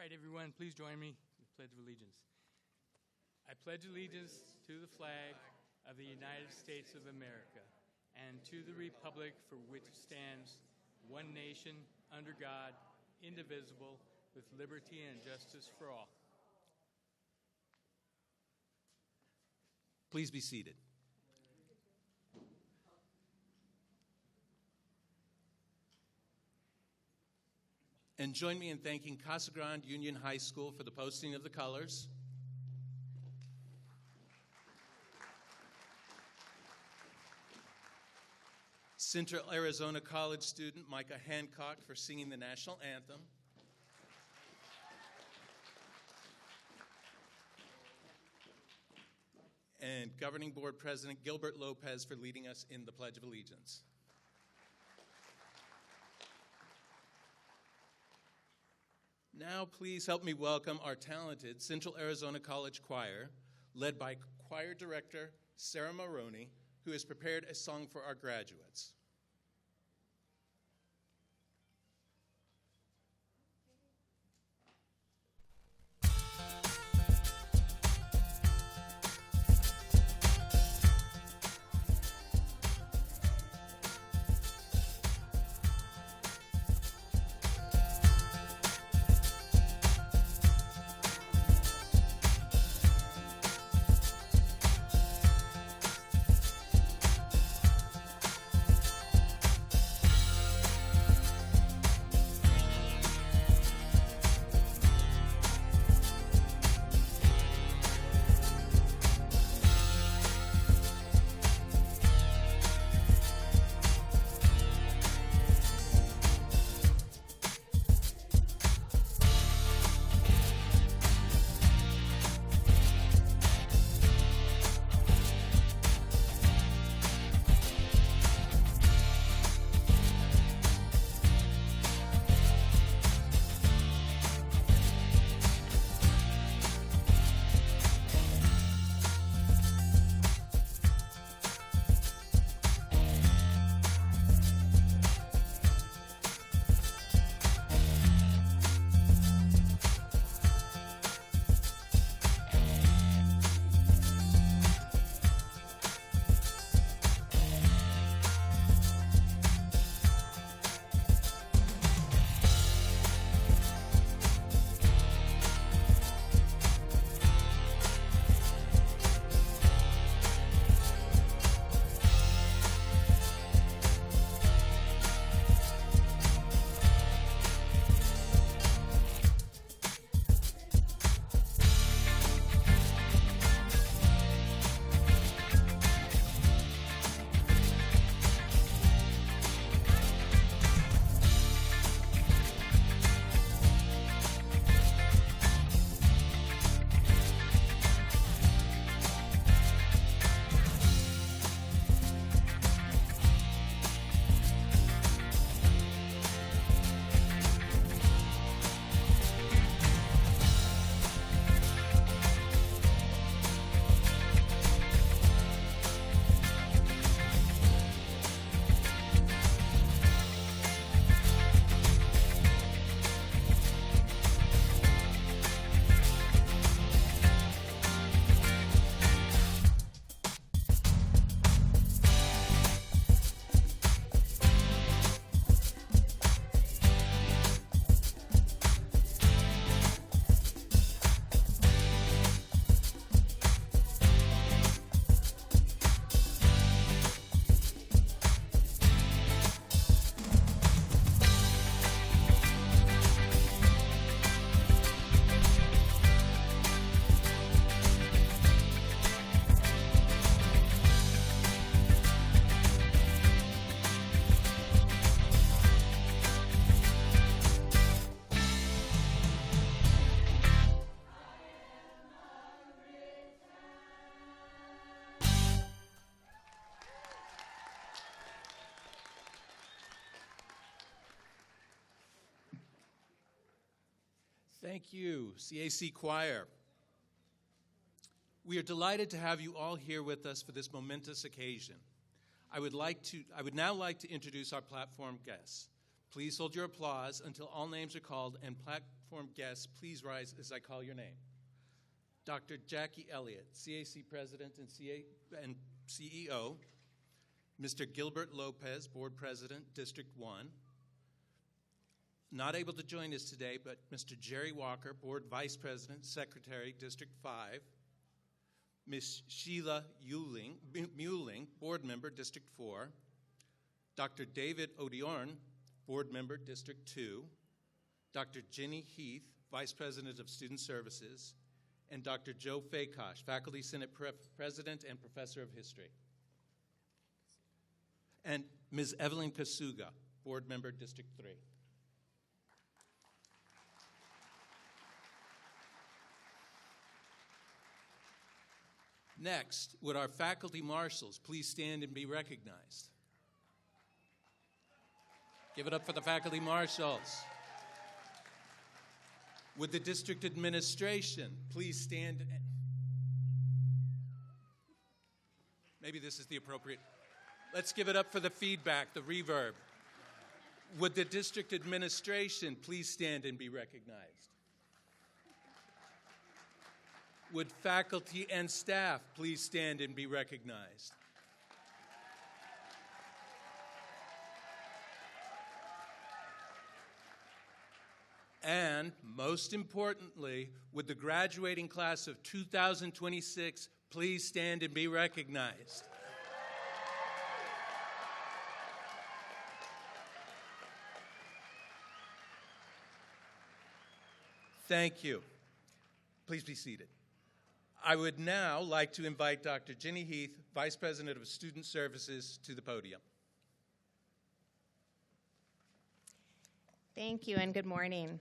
right, everyone, please join me in the Pledge of Allegiance. I pledge allegiance to the flag of the United States of America and to the republic for which it stands, one nation, under God, indivisible, with liberty and justice for all. Please be seated. And join me in thanking Casa Grande Union High School for the posting of the colors. Central Arizona College student Micah Hancock for singing the national anthem. And Governing Board President Gilbert Lopez for leading us in the Pledge of Allegiance. Now, please help me welcome our talented Central Arizona College Choir, led by Choir Director Sarah Maroney, who has prepared a song for our graduates. Thank you, CAC Choir. We are delighted to have you all here with us for this momentous occasion. I would now like to introduce our platform guests. Please hold your applause until all names are called, and platform guests, please rise as I call your name. Dr. Jackie Elliott, CAC President and CEO. Mr. Gilbert Lopez, Board President, District 1. Not able to join us today, but Mr. Jerry Walker, Board Vice President, Secretary, District 5. Ms. Sheila Muehling, Board Member, District 4. Dr. David Odiorn, Board Member, District 2. Dr. Ginny Heath, Vice President of Student Services. And Dr. Joe Fakosh, Faculty Senate President and Professor of History. And Ms. Evelyn Kasuga, Board Member, District 3. Next, would our faculty marshals please stand and be recognized? Give it up for the faculty marshals. Would the district administration please stand? Maybe this is the appropriate. Let's give it up for the feedback, the reverb. Would the district administration please stand and be recognized? Would faculty and staff please stand and be recognized? And most importantly, would the graduating class of 2026 please stand and be recognized? Thank you. Please be seated. I would now like to invite Dr. Ginny Heath, Vice President of Student Services, to the podium. Thank you and good morning.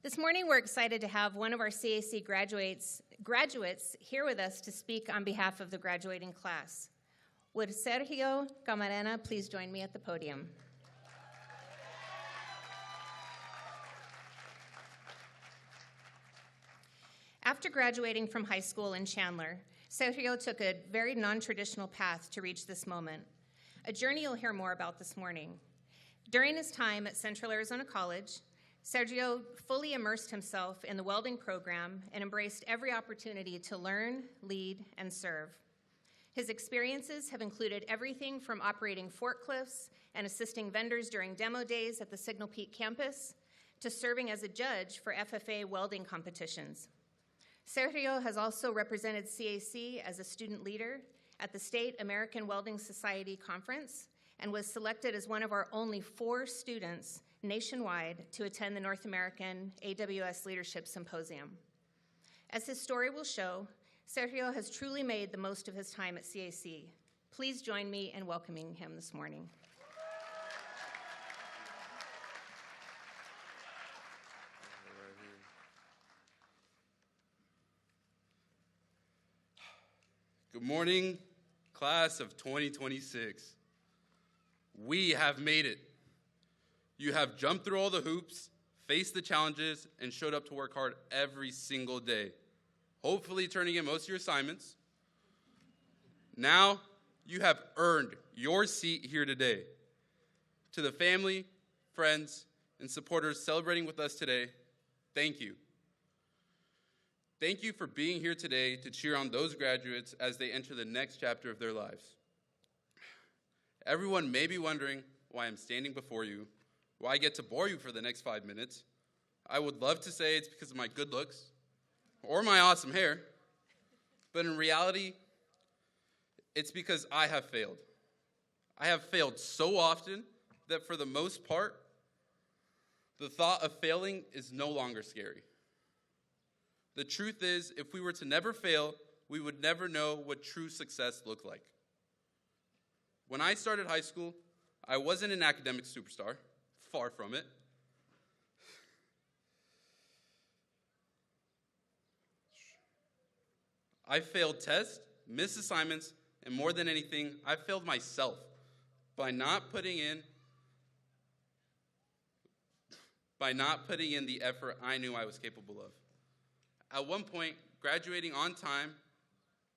This morning we're excited to have one of our CAC graduates here with us to speak on behalf of the graduating class. Would Sergio Camarena please join me at the podium? After graduating from high school in Chandler, Sergio took a very non-traditional path to reach this moment, a journey you'll hear more about this morning. During his time at Central Arizona College, Sergio fully immersed himself in the welding program and embraced every opportunity to learn, lead, and serve. His experiences have included everything from operating forklifts and assisting vendors during demo days at the Signal Peak campus to serving as a judge for FFA welding competitions. Sergio has also represented CAC as a student leader at the State American Welding Society Conference and was selected as one of our only 4 students nationwide to attend the North American AWS Leadership Symposium. As his story will show, Sergio has truly made the most of his time at CAC. Please join me in welcoming him this morning. Good morning, class of 2026. We have made it. You have jumped through all the hoops, faced the challenges, and showed up to work hard every single day, hopefully turning in most of your assignments. Now, you have earned your seat here today. To the family, friends, and supporters celebrating with us today, thank you. Thank you for being here today to cheer on those graduates as they enter the next chapter of their lives. Everyone may be wondering why I'm standing before you, why I get to bore you for the next 5 minutes. I would love to say it's because of my good looks or my awesome hair, but in reality, it's because I have failed. I have failed so often that for the most part, the thought of failing is no longer scary. The truth is, if we were to never fail, we would never know what true success looked like. When I started high school, I wasn't an academic superstar, far from it. I failed tests, missed assignments, and more than anything, I failed myself by not putting in the effort I knew I was capable of. At one point, graduating on time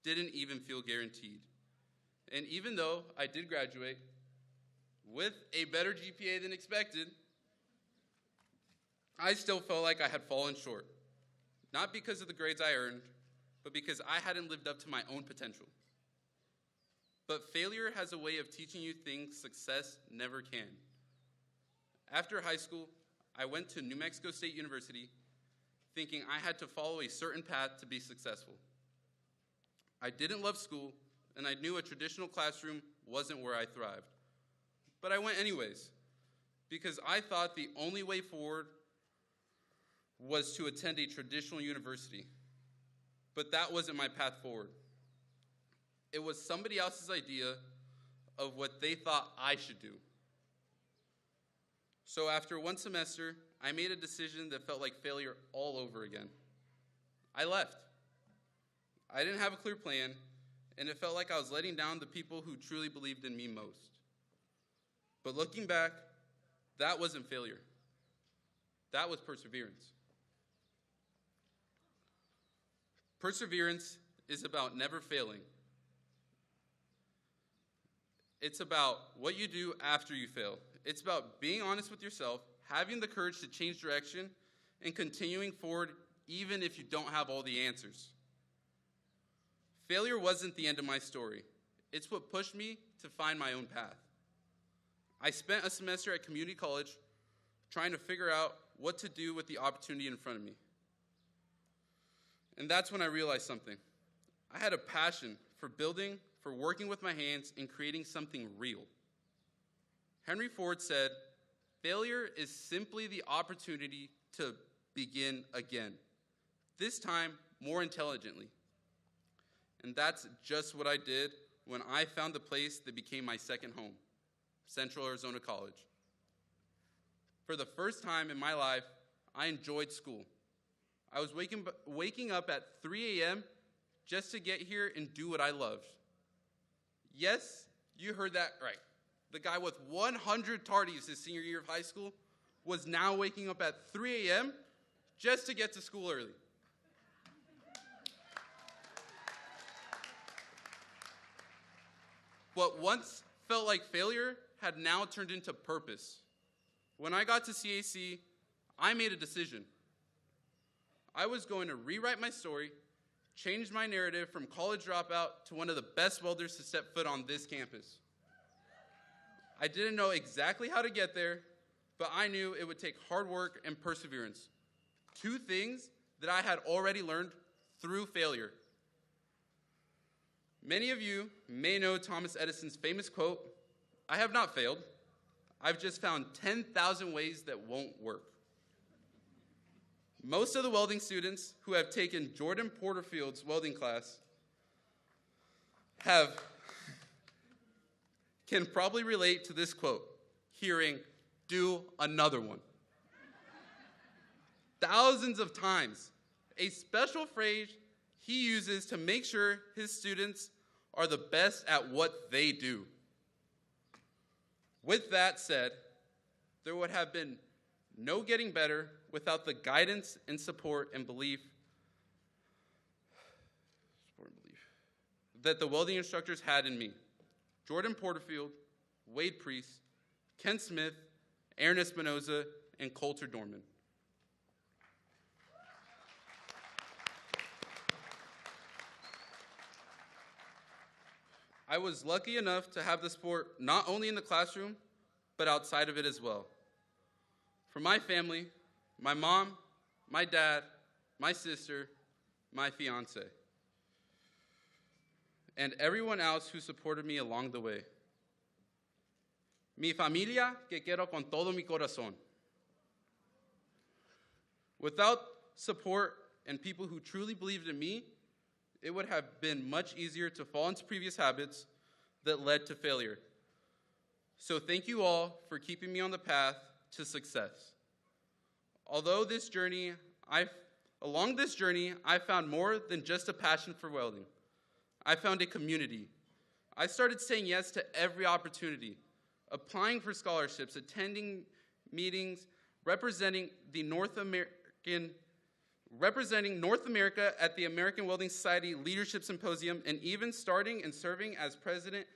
didn't even feel guaranteed. And even though I did graduate, with a better GPA than expected, I still felt like I had fallen short. Not because of the grades I earned, but because I hadn't lived up to my own potential. But failure has a way of teaching you things success never can. After high school, I went to New Mexico State University thinking I had to follow a certain path to be successful. I didn't love school, and I knew a traditional classroom wasn't where I thrived. But I went anyways, because I thought the only way forward was to attend a traditional university. But that wasn't my path forward. It was somebody else's idea of what they thought I should do. So after one semester, I made a decision that felt like failure all over again. I left. I didn't have a clear plan, and it felt like I was letting down the people who truly believed in me most. But looking back, that wasn't failure. That was perseverance. Perseverance is about never failing. It's about what you do after you fail. It's about being honest with yourself, having the courage to change direction, and continuing forward even if you don't have all the answers. Failure wasn't the end of my story. It's what pushed me to find my own path. I spent a semester at community college trying to figure out what to do with the opportunity in front of me. And that's when I realized something. I had a passion for building, for working with my hands, and creating something real. Henry Ford said, "Failure is simply the opportunity to begin again, this time more intelligently." And that's just what I did when I found the place that became my second home, Central Arizona College. For the first time in my life, I enjoyed school. I was waking up at 3 a.m. just to get here and do what I loved. Yes, you heard that right. The guy with 100 tardies his senior year of high school was now waking up at 3 a.m. just to get to school early. What once felt like failure had now turned into purpose. When I got to CAC, I made a decision. I was going to rewrite my story, change my narrative from college dropout to one of the best welders to step foot on this campus. I didn't know exactly how to get there, but I knew it would take hard work and perseverance. Two things that I had already learned through failure. Many of you may know Thomas Edison's famous quote, "I have not failed. I've just found 10,000 ways that won't work." Most of the welding students who have taken Jordan Porterfield's welding class can probably relate to this quote, hearing, "Do another one." Thousands of times, a special phrase he uses to make sure his students are the best at what they do. With that said, there would have been no getting better without the guidance and support and belief that the welding instructors had in me. Jordan Porterfield, Wade Priest, Ken Smith, Aaron Espinoza, and Coulter Dorman. I was lucky enough to have the support not only in the classroom, but outside of it as well. For my family, my mom, my dad, my sister, my fiance, and everyone else who supported me along the way. Mi familia, que quiero con todo mi corazón. Without support and people who truly believed in me, it would have been much easier to fall into previous habits that led to failure. So thank you all for keeping me on the path to success. Along this journey, I found more than just a passion for welding. I found a community. I started saying yes to every opportunity, applying for scholarships, attending meetings, representing North America at the American Welding Society Leadership Symposium, and even starting and serving as president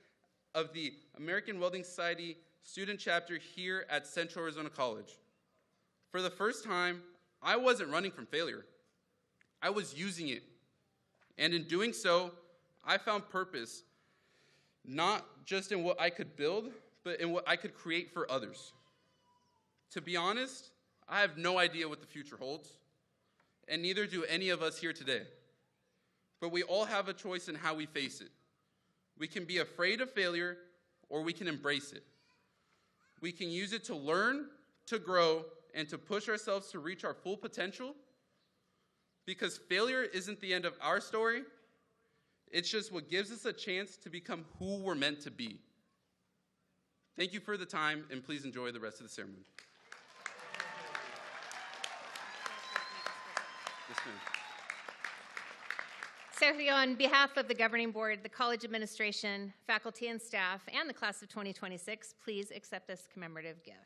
of the American Welding Society student chapter here at Central Arizona College. For the first time, I wasn't running from failure. I was using it. And in doing so, I found purpose, not just in what I could build, but in what I could create for others. To be honest, I have no idea what the future holds, and neither do any of us here today. But we all have a choice in how we face it. We can be afraid of failure, or we can embrace it. We can use it to learn, to grow, and to push ourselves to reach our full potential, because failure isn't the end of our story. It's just what gives us a chance to become who we're meant to be. Thank you for the time, and please enjoy the rest of the ceremony. Yes, ma'am. Sergio, on behalf of the governing board, the college administration, faculty and staff, and the class of 2026, please accept this commemorative gift.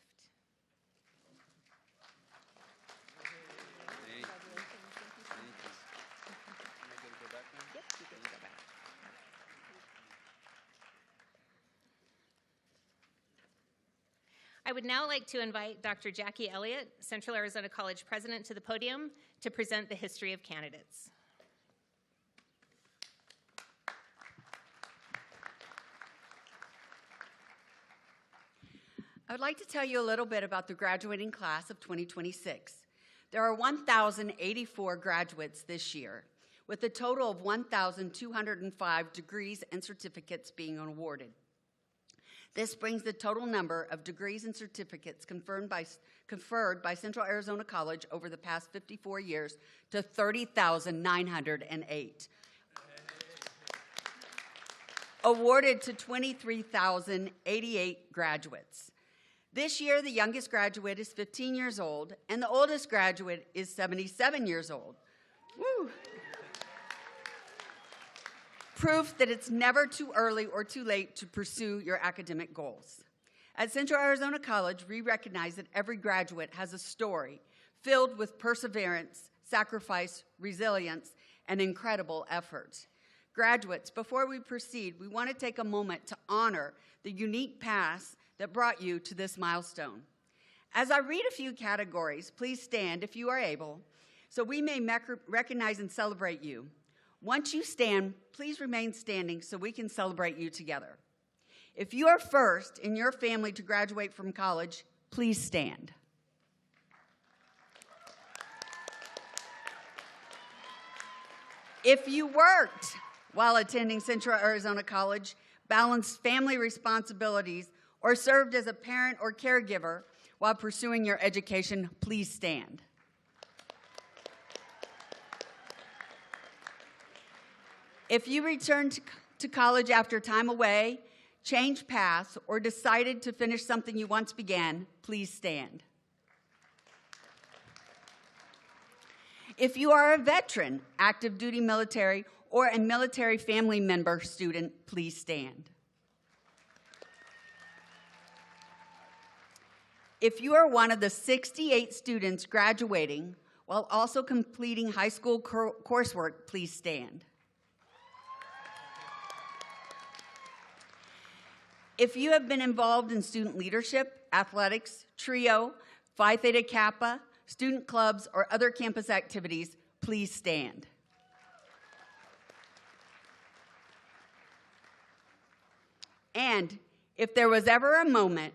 I would now like to invite Dr. Jackie Elliott, Central Arizona College president, to the podium to present the history of candidates. I would like to tell you a little bit about the graduating class of 2026. There are 1,084 graduates this year, with a total of 1,205 degrees and certificates being awarded. This brings the total number of degrees and certificates conferred by Central Arizona College over the past 54 years to 30,908. Awarded to 23,088 graduates. This year, the youngest graduate is 15 years old, and the oldest graduate is 77 years old. Woo! Proof that it's never too early or too late to pursue your academic goals. At Central Arizona College, we recognize that every graduate has a story filled with perseverance, sacrifice, resilience, and incredible effort. Graduates, before we proceed, we want to take a moment to honor the unique paths that brought you to this milestone. As I read a few categories, please stand if you are able, so we may recognize and celebrate you. Once you stand, please remain standing so we can celebrate you together. If you are first in your family to graduate from college, please stand. If you worked while attending Central Arizona College, balanced family responsibilities, or served as a parent or caregiver while pursuing your education, please stand. If you returned to college after time away, changed paths, or decided to finish something you once began, please stand. If you are a veteran, active duty military, or a military family member student, please stand. If you are one of the 68 students graduating while also completing high school coursework, please stand. If you have been involved in student leadership, athletics, TRIO, Phi Theta Kappa, student clubs, or other campus activities, please stand. And if there was ever a moment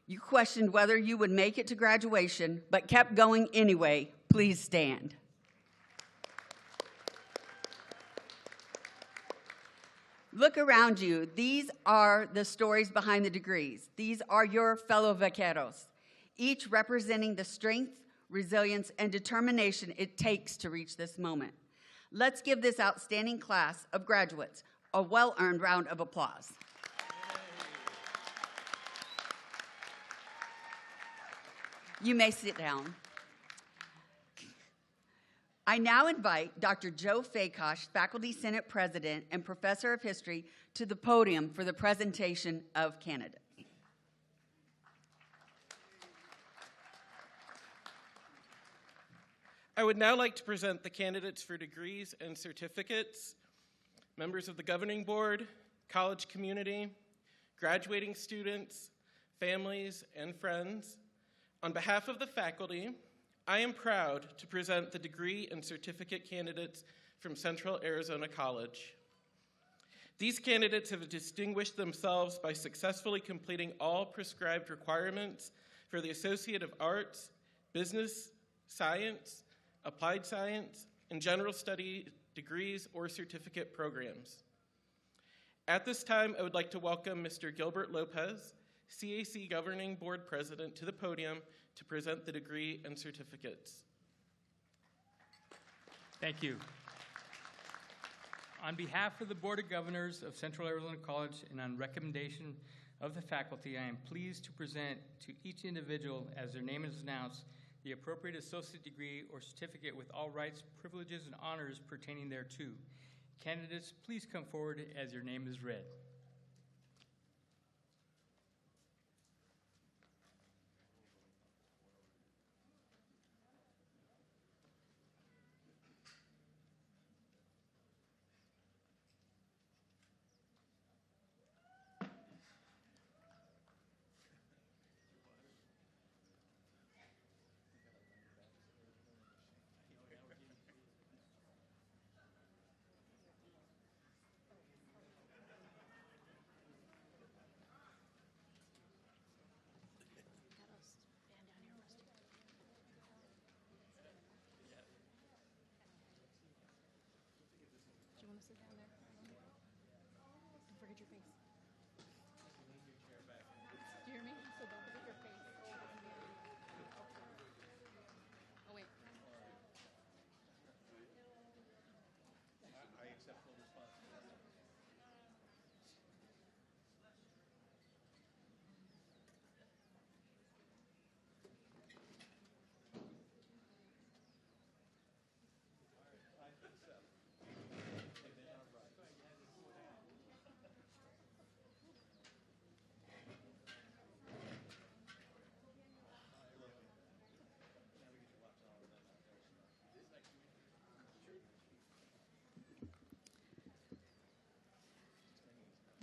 you questioned whether you would make it to graduation but kept going anyway, please stand. Look around you. These are the stories behind the degrees. These are your fellow vaqueros, each representing the strength, resilience, and determination it takes to reach this moment. Let's give this outstanding class of graduates a well-earned round of applause. You may sit down. I now invite Dr. Joe Fakosh, Faculty Senate President and Professor of History, to the podium for the presentation of candidates. I would now like to present the candidates for degrees and certificates, members of the governing board, college community, graduating students, families, and friends, on behalf of the faculty, I am proud to present the degree and certificate candidates from Central Arizona College. These candidates have distinguished themselves by successfully completing all prescribed requirements for the Associate of Arts, Business, Science, Applied Science, and General Study degrees or certificate programs. At this time, I would like to welcome Mr. Gilbert Lopez, CAC Governing Board President, to the podium to present the degree and certificates. Thank you. On behalf of the Board of Governors of Central Arizona College and on recommendation of the faculty, I am pleased to present to each individual, as their name is announced, the appropriate associate degree or certificate with all rights, privileges, and honors pertaining thereto. Candidates, please come forward as your name is read.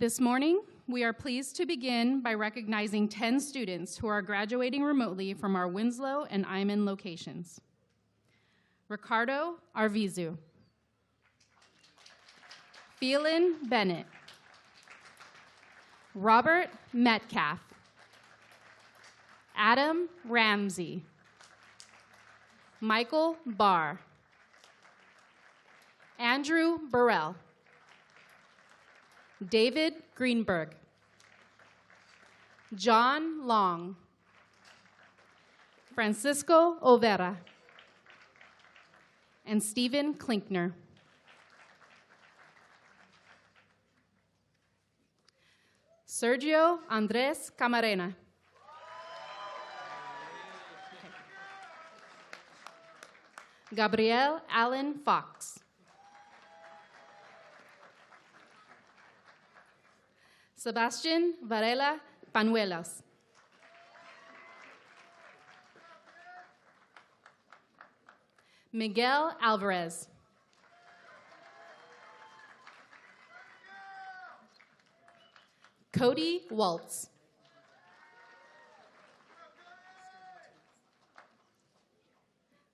This morning, we are pleased to begin by recognizing 10 students who are graduating remotely from our Winslow and Iman locations. Ricardo Arvizu, Phelan Bennett, Robert Metcalf, Adam Ramsey, Michael Barr, Andrew Burrell, David Greenberg, John Long, Francisco Overa, and Stephen Klinkner. Sergio Andres Camarena, Gabriel Allen Fox, Sebastian Varela Panuelos, Miguel Alvarez, Cody Waltz,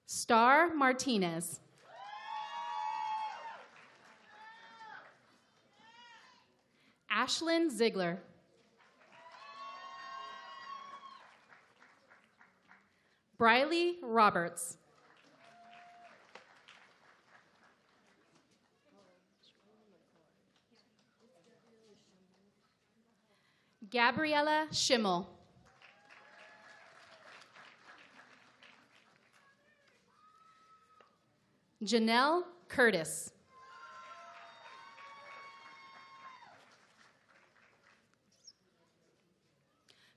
Star Martinez, Ashlyn Ziegler, Briley Roberts, Gabriella Schimmel, Janelle Curtis,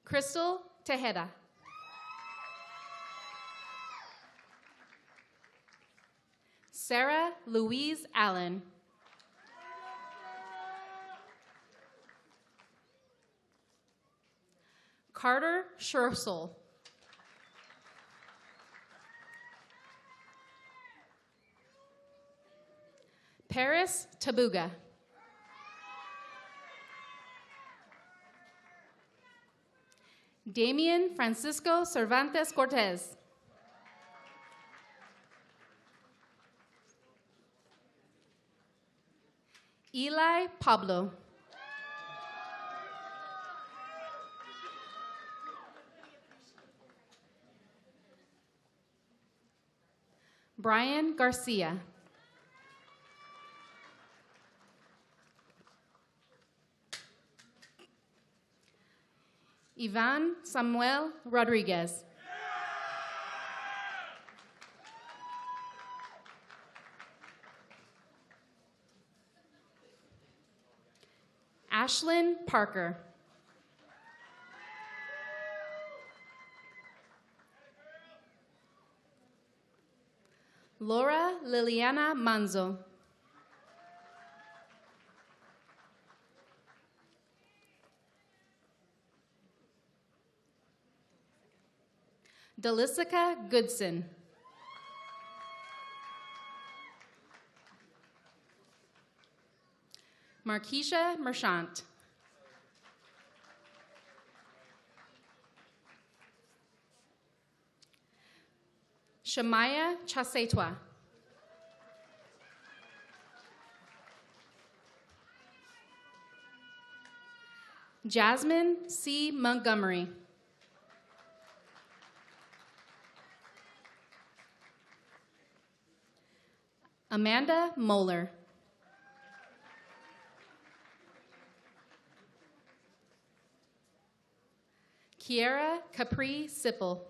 Crystal Tejeda, Sarah Louise Allen, Carter Schursel, Paris Tabuga, Damian Francisco Cervantes Cortez. Eli Pablo. Brian Garcia. Ivan Samuel Rodriguez. Ashlyn Parker. Laura Liliana Manzo. Delicica Goodson. Marquisha Merchant. Shamaya Chasetwa. Jasmine C. Montgomery. Amanda Moeller. Kiera Capri Sipple.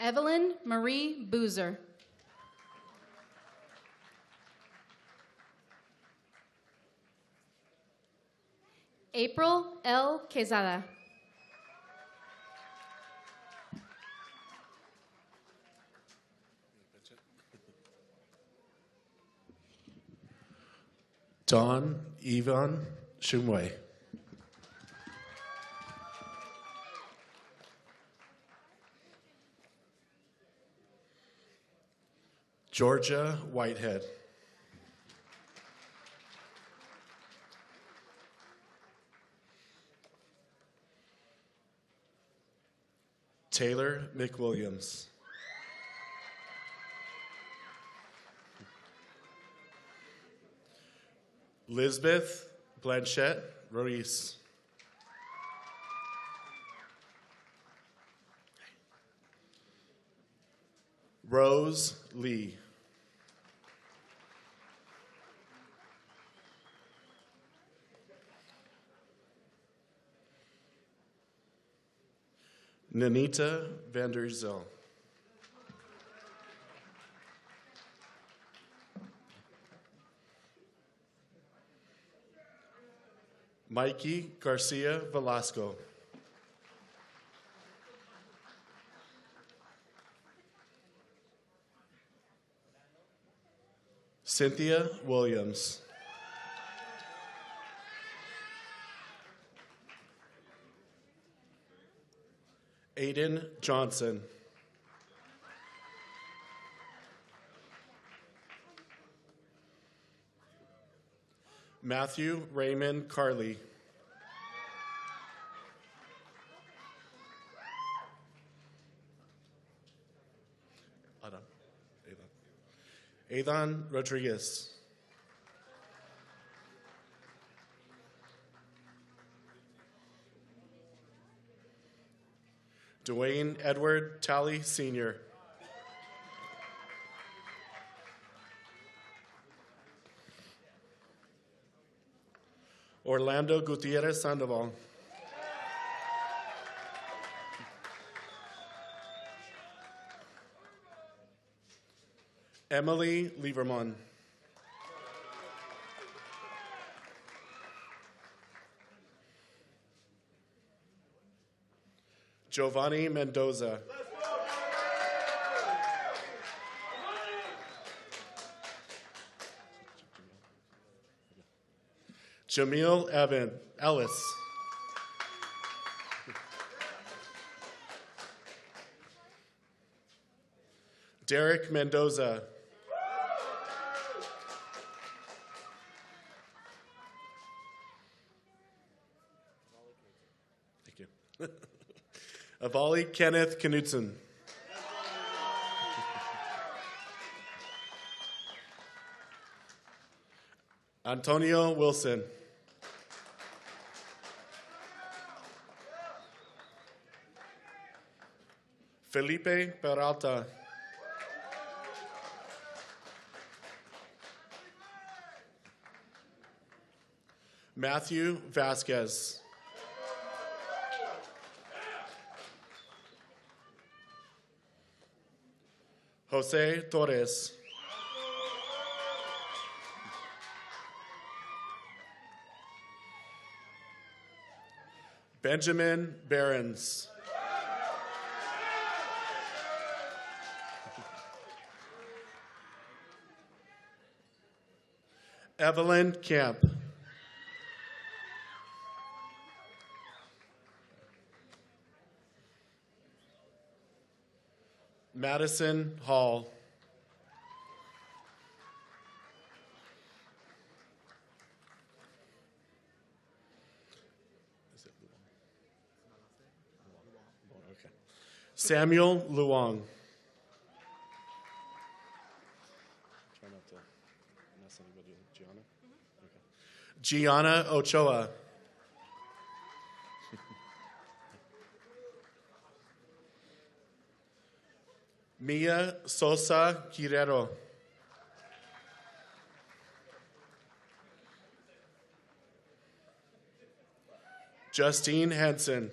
Evelyn Marie Boozer. April L. Quezada. Don Ivan Shumway. Georgia Whitehead. Taylor McWilliams. Lisbeth Blanchette Ruiz. Rose Lee. Nanita Vanderzel. Mikey Garcia Velasco. Cynthia Williams. Aiden Johnson. Matthew Raymond Carley. Adhan Rodriguez. Dwayne Edward Talley Sr. Orlando Gutierrez Sandoval. Emily Lieberman. Giovanni Mendoza. Jamil Evan Ellis. Derek Mendoza. Avali Kenneth Knudsen. Antonio Wilson. Felipe Peralta. Matthew Vasquez. Jose Torres. Benjamin Behrens. Evelyn Camp. Madison Hall. Okay. Samuel Luong. Try not to mess anybody with Gianna. Okay. Gianna Ochoa. Mia Sosa Guerrero. Justine Henson.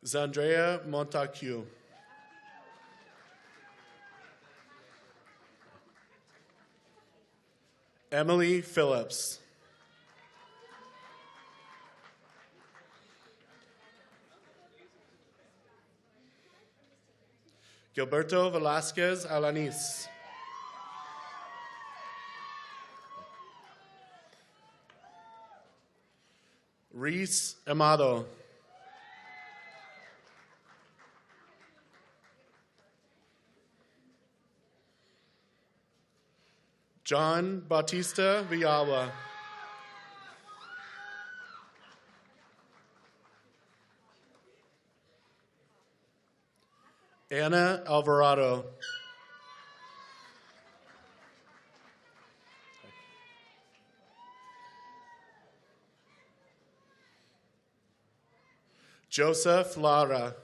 Zandrea Montague. Emily Phillips. Gilberto Velasquez Alanis. Reese Amado. John Bautista Villalba. Anna Alvarado. Joseph Lara.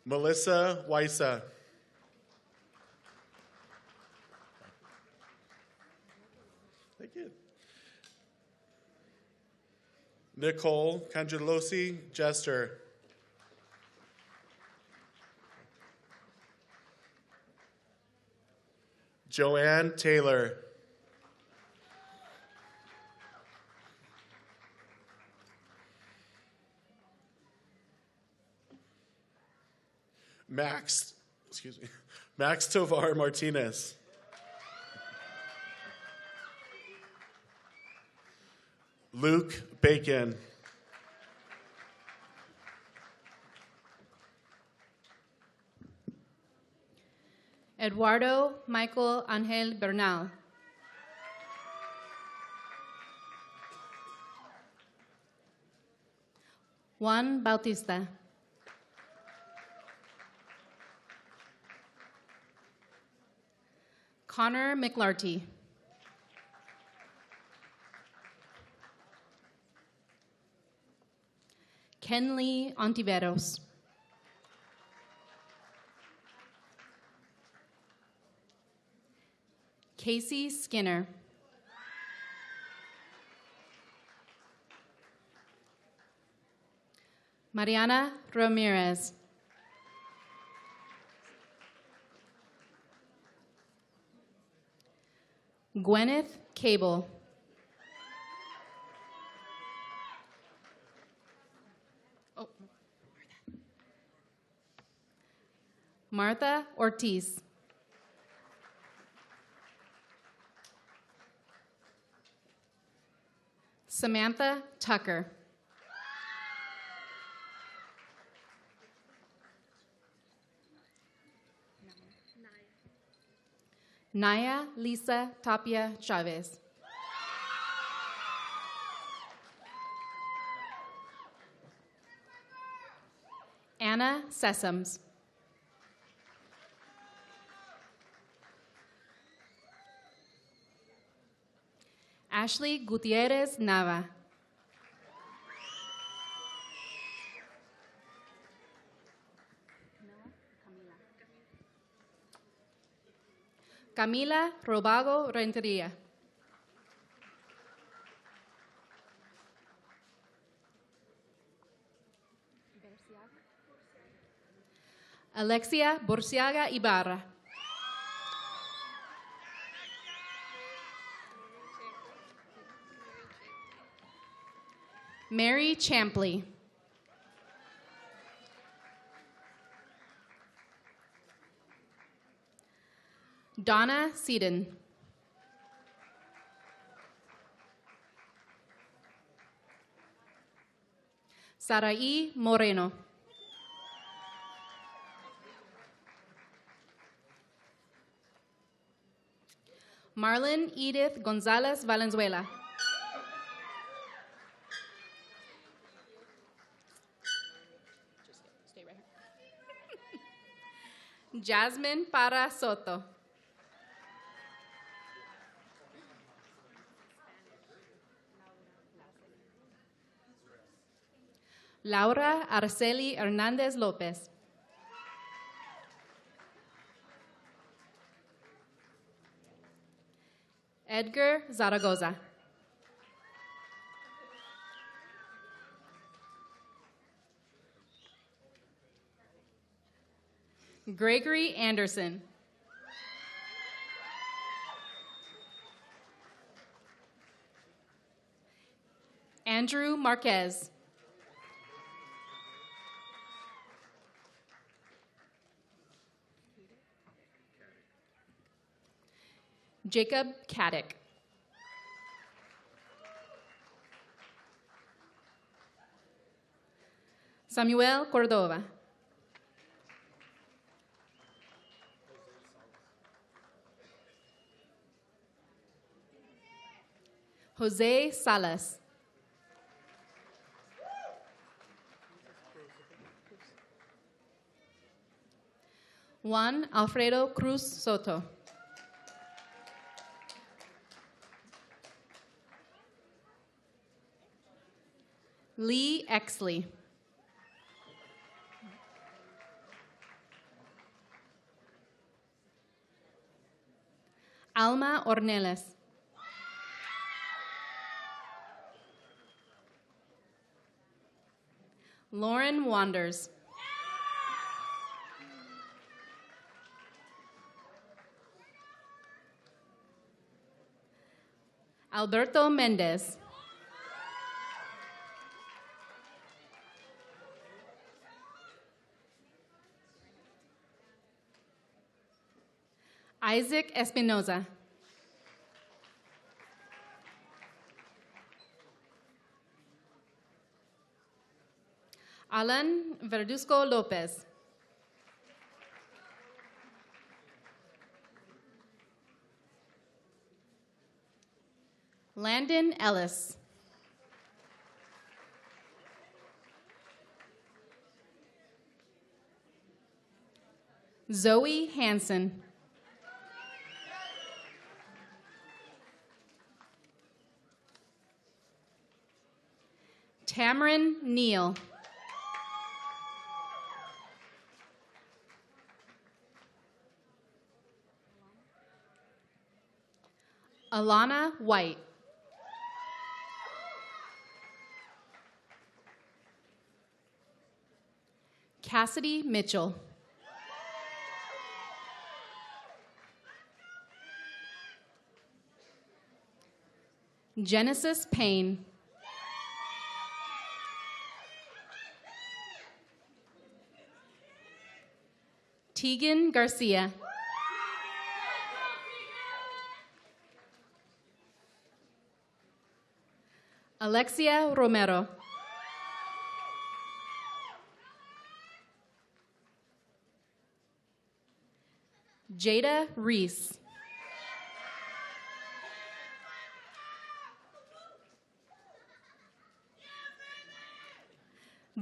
Melissa Weissa. Thank you. Nicole Cangelosi Jester. Joanne Taylor. Max Tovar Martinez. Luke Bacon. Eduardo Michael Angel Bernal. Juan Bautista. Connor McLarty. Kenley Ontiveros. Casey Skinner. Mariana Ramirez. Gwyneth Cable. Martha Ortiz. Samantha Tucker. Naya Lisa Tapia Chavez. Anna Sessoms. Ashley Gutierrez Nava. Camila Robago Renteria. Alexia Borciaga Ibarra. Mary Champley. Donna Seaton. Sarai Moreno. Marlon Edith Gonzalez Valenzuela. Stay right here. Jasmine Para Soto. Laura Araceli Hernandez Lopez. Edgar Zaragoza. Gregory Anderson. Andrew Marquez. Jacob Caddick. Samuel Cordova. Jose Salas. Juan Alfredo Cruz Soto. Lee Exley. Alma Ornelas. Lauren Wanders. Alberto Mendez. Isaac Espinoza. Alan Verduzco Lopez. Landon Ellis. Zoe Hansen. Tamarin Neal. Alana White. Cassidy Mitchell. Genesis Payne. Tegan Garcia. Alexia Romero. Jada Reese.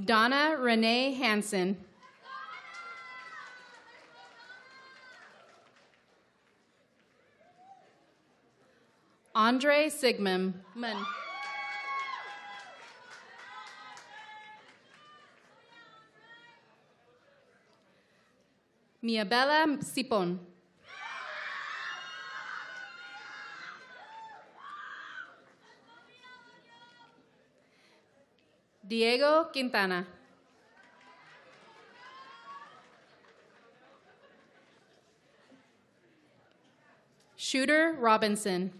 Donna Renee Hansen. Andre Sigmund. Miabella Sipon. Diego Quintana. Shooter Robinson.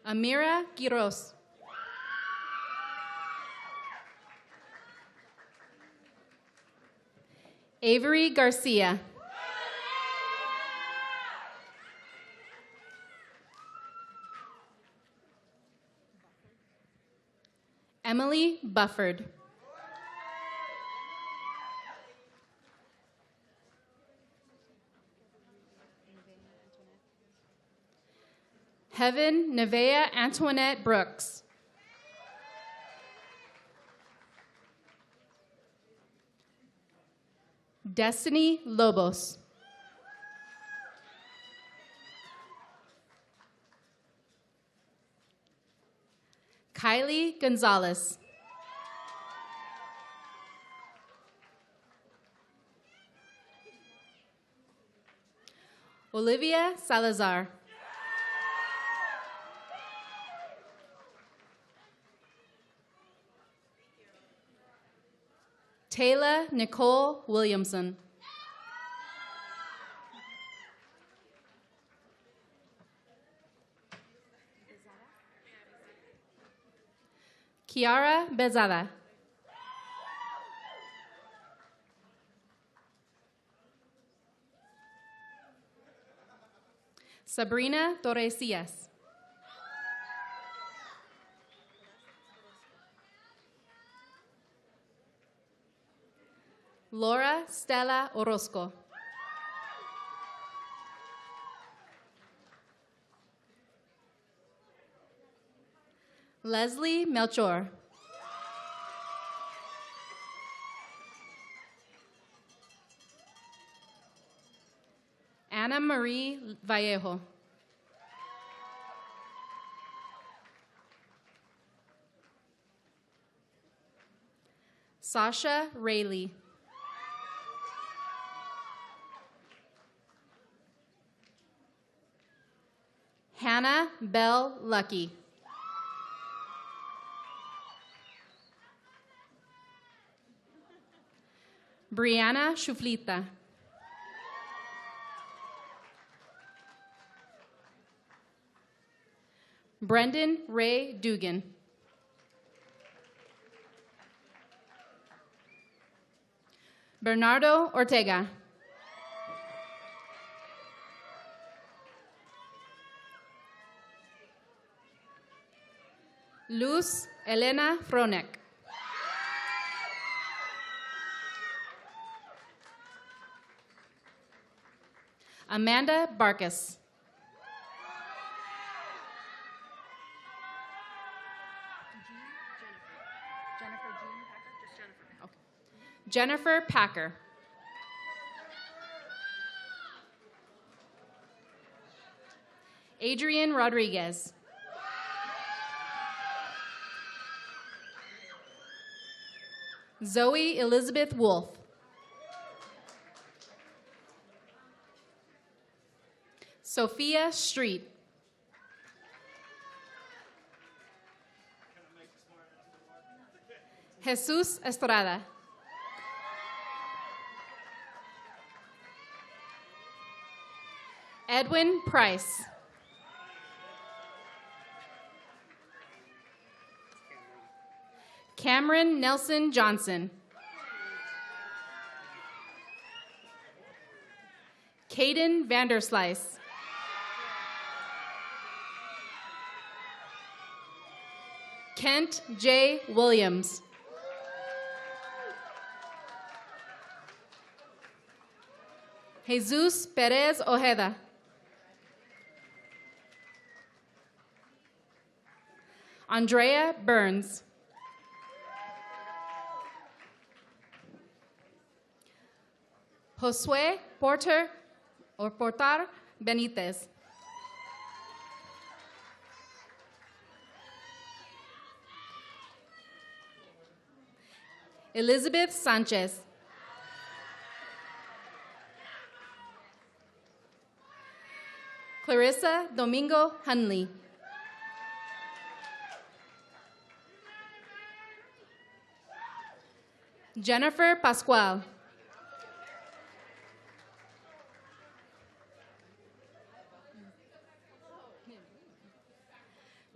Amira Quiroz. Avery Garcia. Emily Bufford. Heaven Nevea Antoinette Brooks. Destiny Lobos. Kylie Gonzalez. Olivia Salazar. Taylor Nicole Williamson. Kiara Bezada. Sabrina Torresillas. Laura Stella Orozco. Leslie Melchor. Anna Marie Vallejo. Sasha Rayleigh. Hannah Bell Lucky. Brianna Shuflita. Brendan Ray Dugan. Bernardo Ortega. Luz Elena Fronek. Amanda Barkas. Jennifer Packer. Adrian Rodriguez. Zoe Elizabeth Wolf. Sophia Street. Jesus Estrada. Edwin Price. Cameron Nelson Johnson. Caden Vanderslice. Kent J. Williams. Jesus Perez Ojeda. Andrea Burns. Josue Porter Benitez. Elizabeth Sanchez. Clarissa Domingo Hunley. Jennifer Pascual.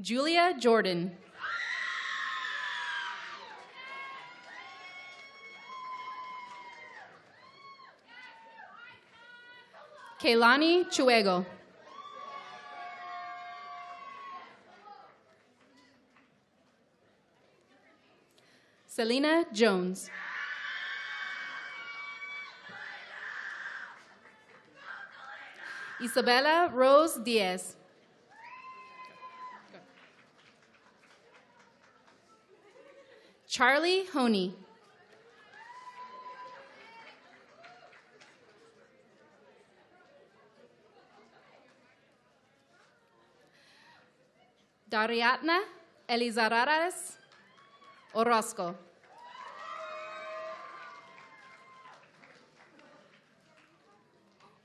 Julia Jordan. Keilani Chuego. Selena Jones. Isabella Rose Diaz. Charlie Honey. Dariatna Elizarares Orozco.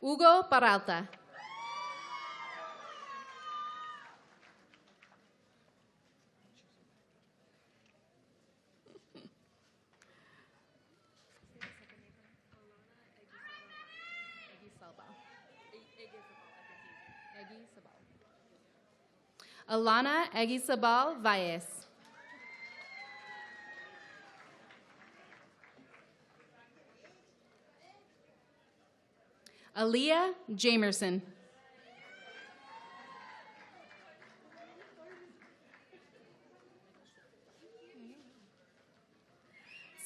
Hugo Peralta. Alana Eguizabal Valles. Aaliyah Jamerson.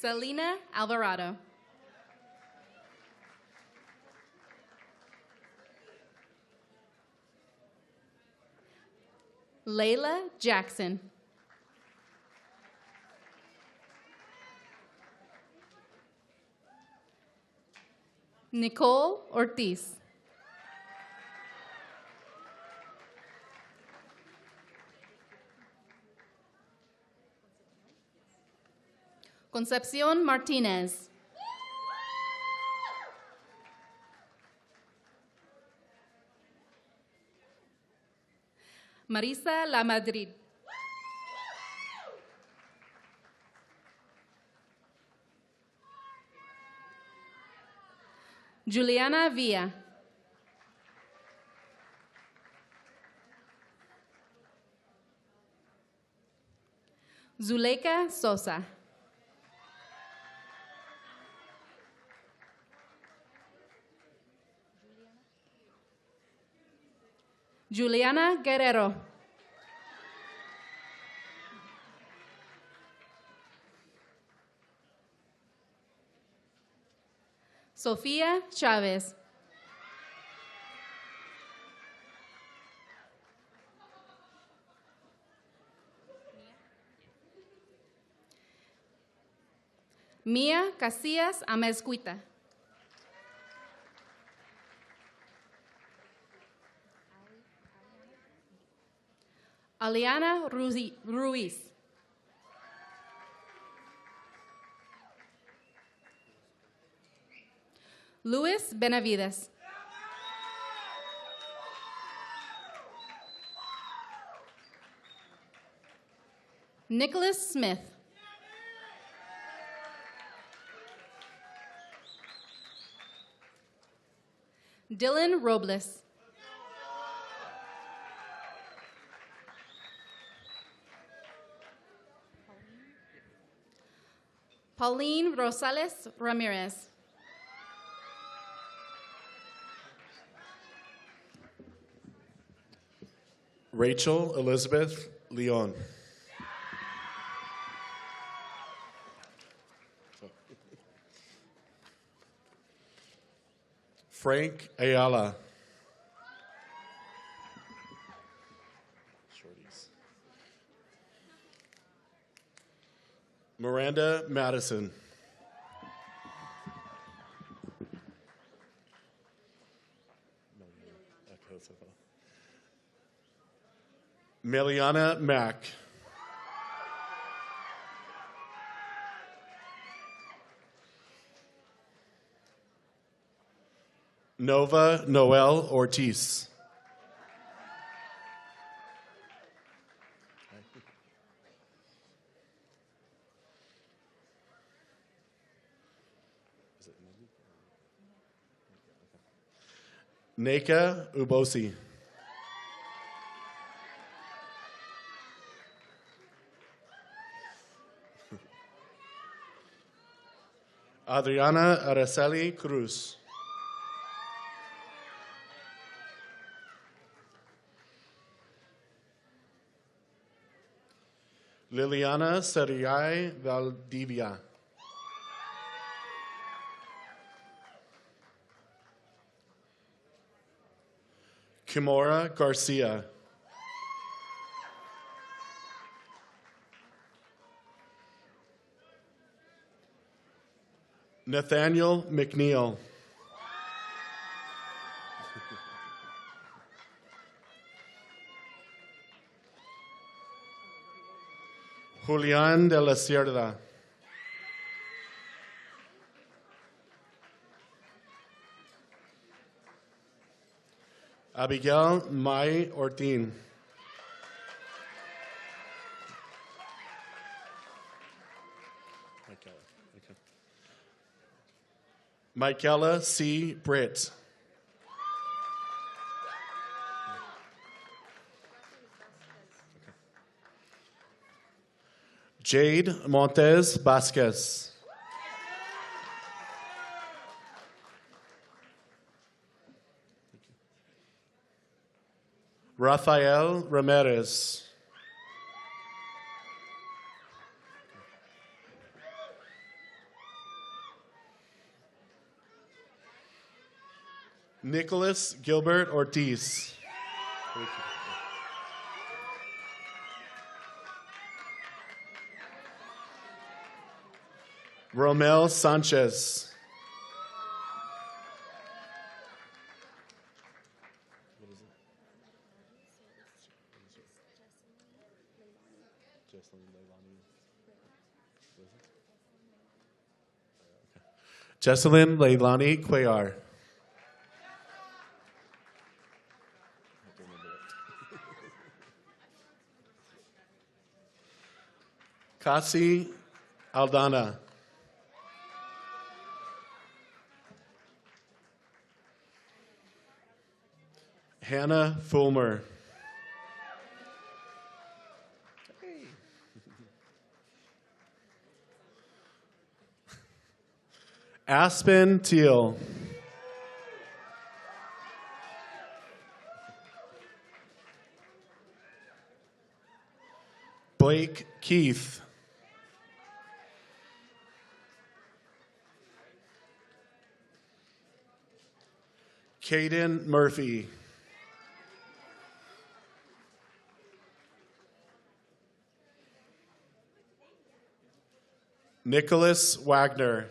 Selena Alvarado. Layla Jackson. Nicole Ortiz. Concepcion Martinez. Marisa La Madrid. Juliana Villa. Zuleika Sosa. Juliana Guerrero. Sofía Chávez. Mia Casillas Amezcuita. Aliana Ruiz. Luis Benavides. Nicholas Smith. Dylan Robles. Pauline Rosales Ramirez. Rachel Elizabeth Leon. Frank Ayala. Shorties. Miranda Madison. Meliana Mack. Nova Noel Ortiz. Neka Ubosi. Adriana Araceli Cruz. Liliana Seriay Valdivia. Kimora Garcia. Nathaniel McNeil. Julián de la Sierra. Abigail May Ortin. Michaela C. Britt. Jade Montez Vasquez. Rafael Ramirez. Nicholas Gilbert Ortiz. Romel Sanchez. Jesselyn Leilani Cuellar. Kasi Aldana. Hannah Fulmer. Aspen Teal. Blake Keith. Caden Murphy. Nicholas Wagner.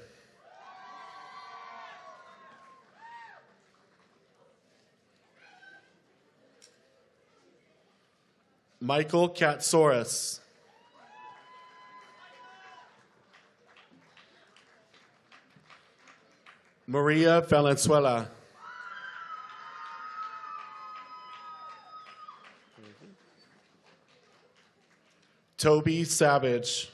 Michael Katsoris. Maria Valenzuela. Toby Savage.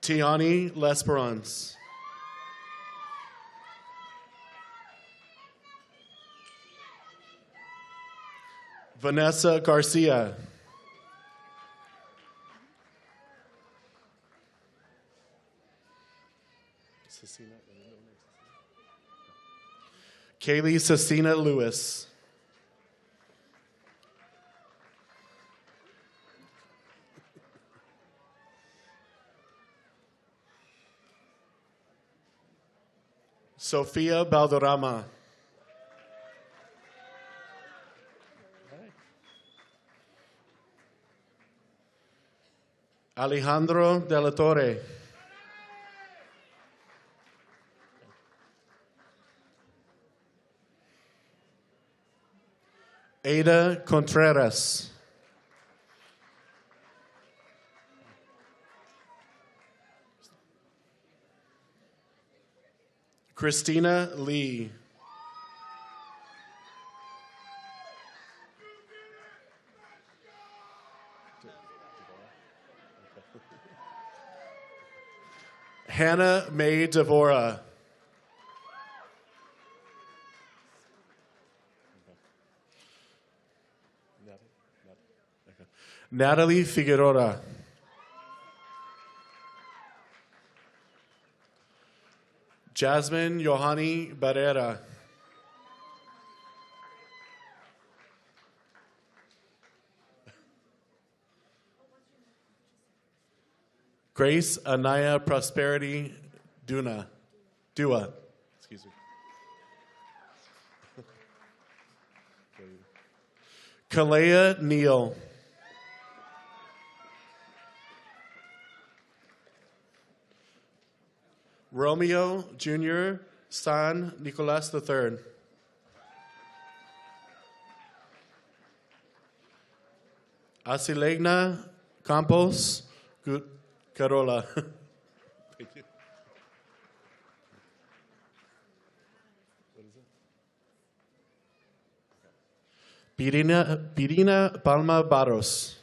Tiani Lesperance. Vanessa Garcia. Kaylee Cecina Lewis. Sofia Balderrama. Alejandro de la Torre. Ada Contreras. Christina Lee. Hannah Mae Devora. Natalie Figueroa. Jasmine Johanny Barrera. Grace Anaya Prosperity Dua. Excuse me. Kalea Neal. Romeo Jr. San Nicolas III. Asilegna Campos Carola. Thank you. What is it? Pirina Palma Barros.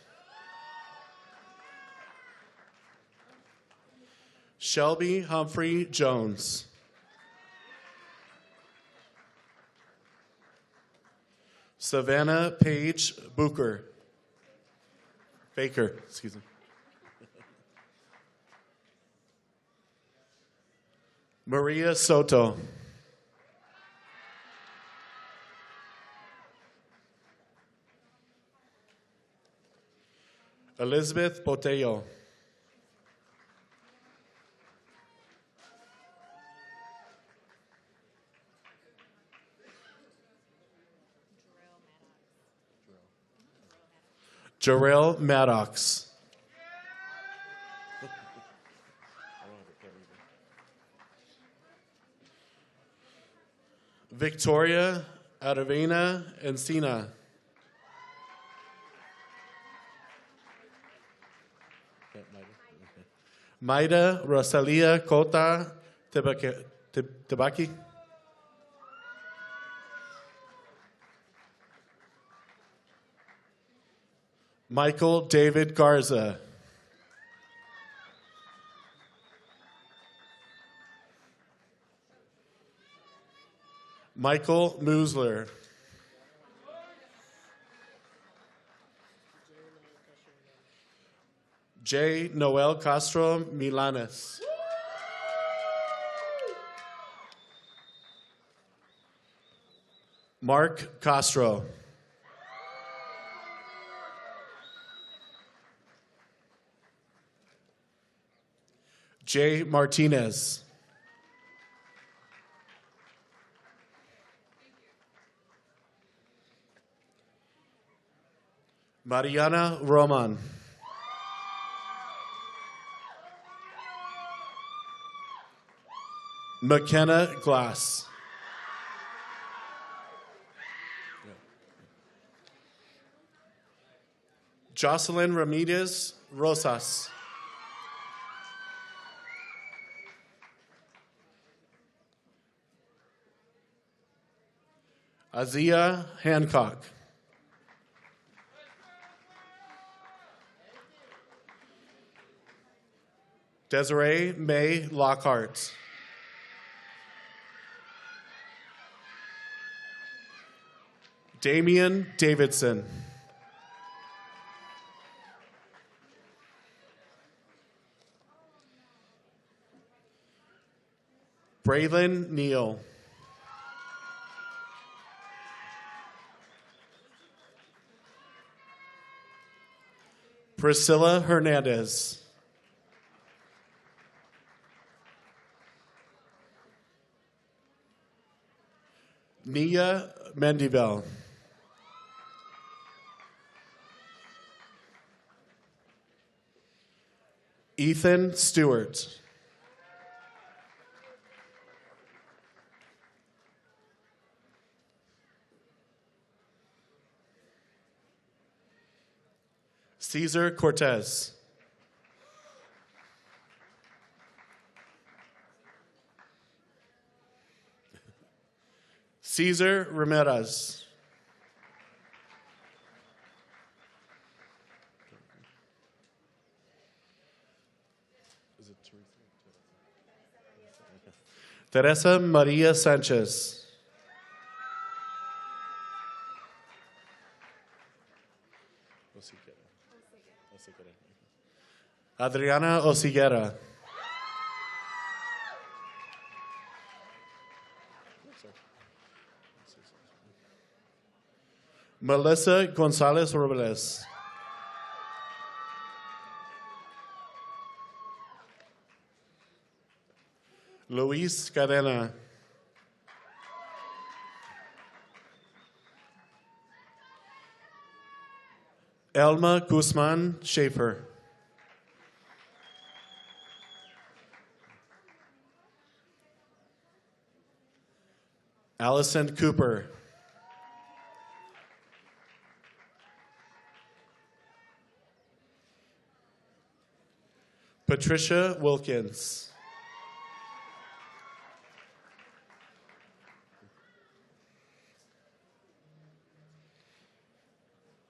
Shelby Humphrey Jones. Savannah Paige Baker, excuse me. Maria Soto. Elizabeth Botello. Jarrell Maddox. Victoria Aravena Encina. Maida Rosalia Cota Tabaki. Michael David Garza. Michael Musler. J. Noel Castro Milanes. Mark Castro. Jay Martinez. Mariana Roman. McKenna Glass. Jocelyn Ramirez Rosas. Azia Hancock. Desiree May Lockhart. Damian Davidson. Braylon Neal. Priscilla Hernandez. Nia Mendivell. Ethan Stewart. Cesar Cortez. Cesar Ramirez. Teresa Maria Sanchez. Adriana Osiguera. Melissa Gonzalez Robles. Luis Cadena. Elma Guzman Schaefer. Allison Cooper. Patricia Wilkins.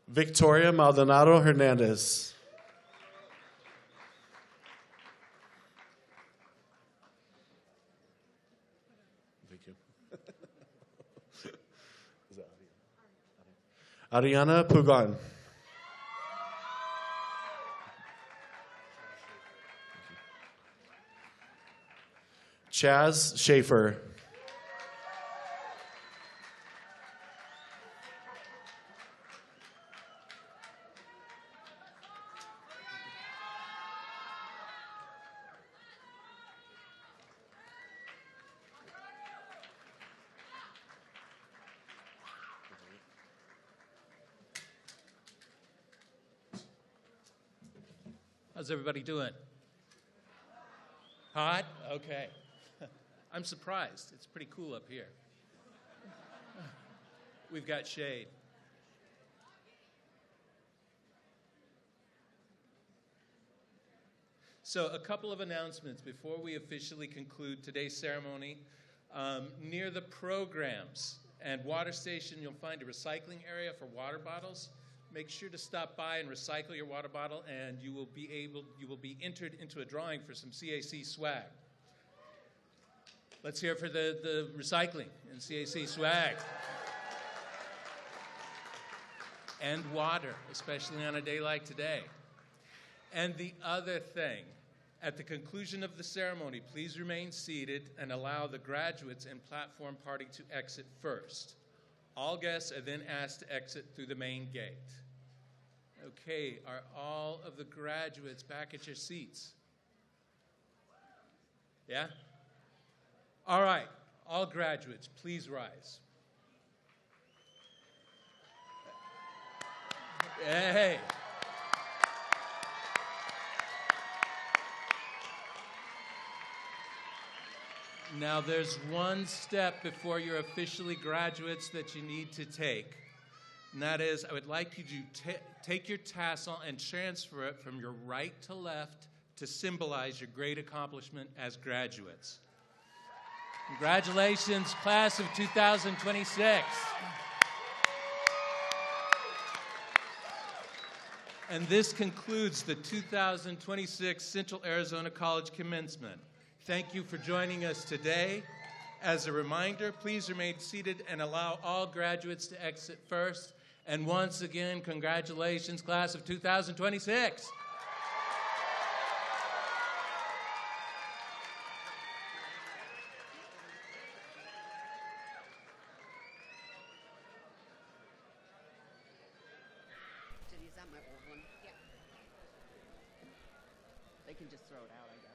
Victoria Maldonado Hernandez. Thank you. Is that Ariana Pugan. Chaz Schaefer. How's everybody doing? Hot? Okay. I'm surprised. It's pretty cool up here. We've got shade. So a couple of announcements before we officially conclude today's ceremony. Near the programs and water station, you'll find a recycling area for water bottles. Make sure to stop by and recycle your water bottle, and you will be entered into a drawing for some CAC swag. Let's hear it for the recycling and CAC swag. And water, especially on a day like today. And the other thing, at the conclusion of the ceremony, please remain seated and allow the graduates and platform party to exit first. All guests are then asked to exit through the main gate. Okay, are all of the graduates back at your seats? Yeah? All right, all graduates, please rise. Hey. Now there's one step before you're officially graduates that you need to take. And that is, I would like you to take your tassel and transfer it from your right to left to symbolize your great accomplishment as graduates. Congratulations, class of 2026. And this concludes the 2026 Central Arizona College Commencement. Thank you for joining us today. As a reminder, please remain seated and allow all graduates to exit first. And once again, congratulations, class of 2026. Is that my old one? Yeah. They can just throw it out, I guess.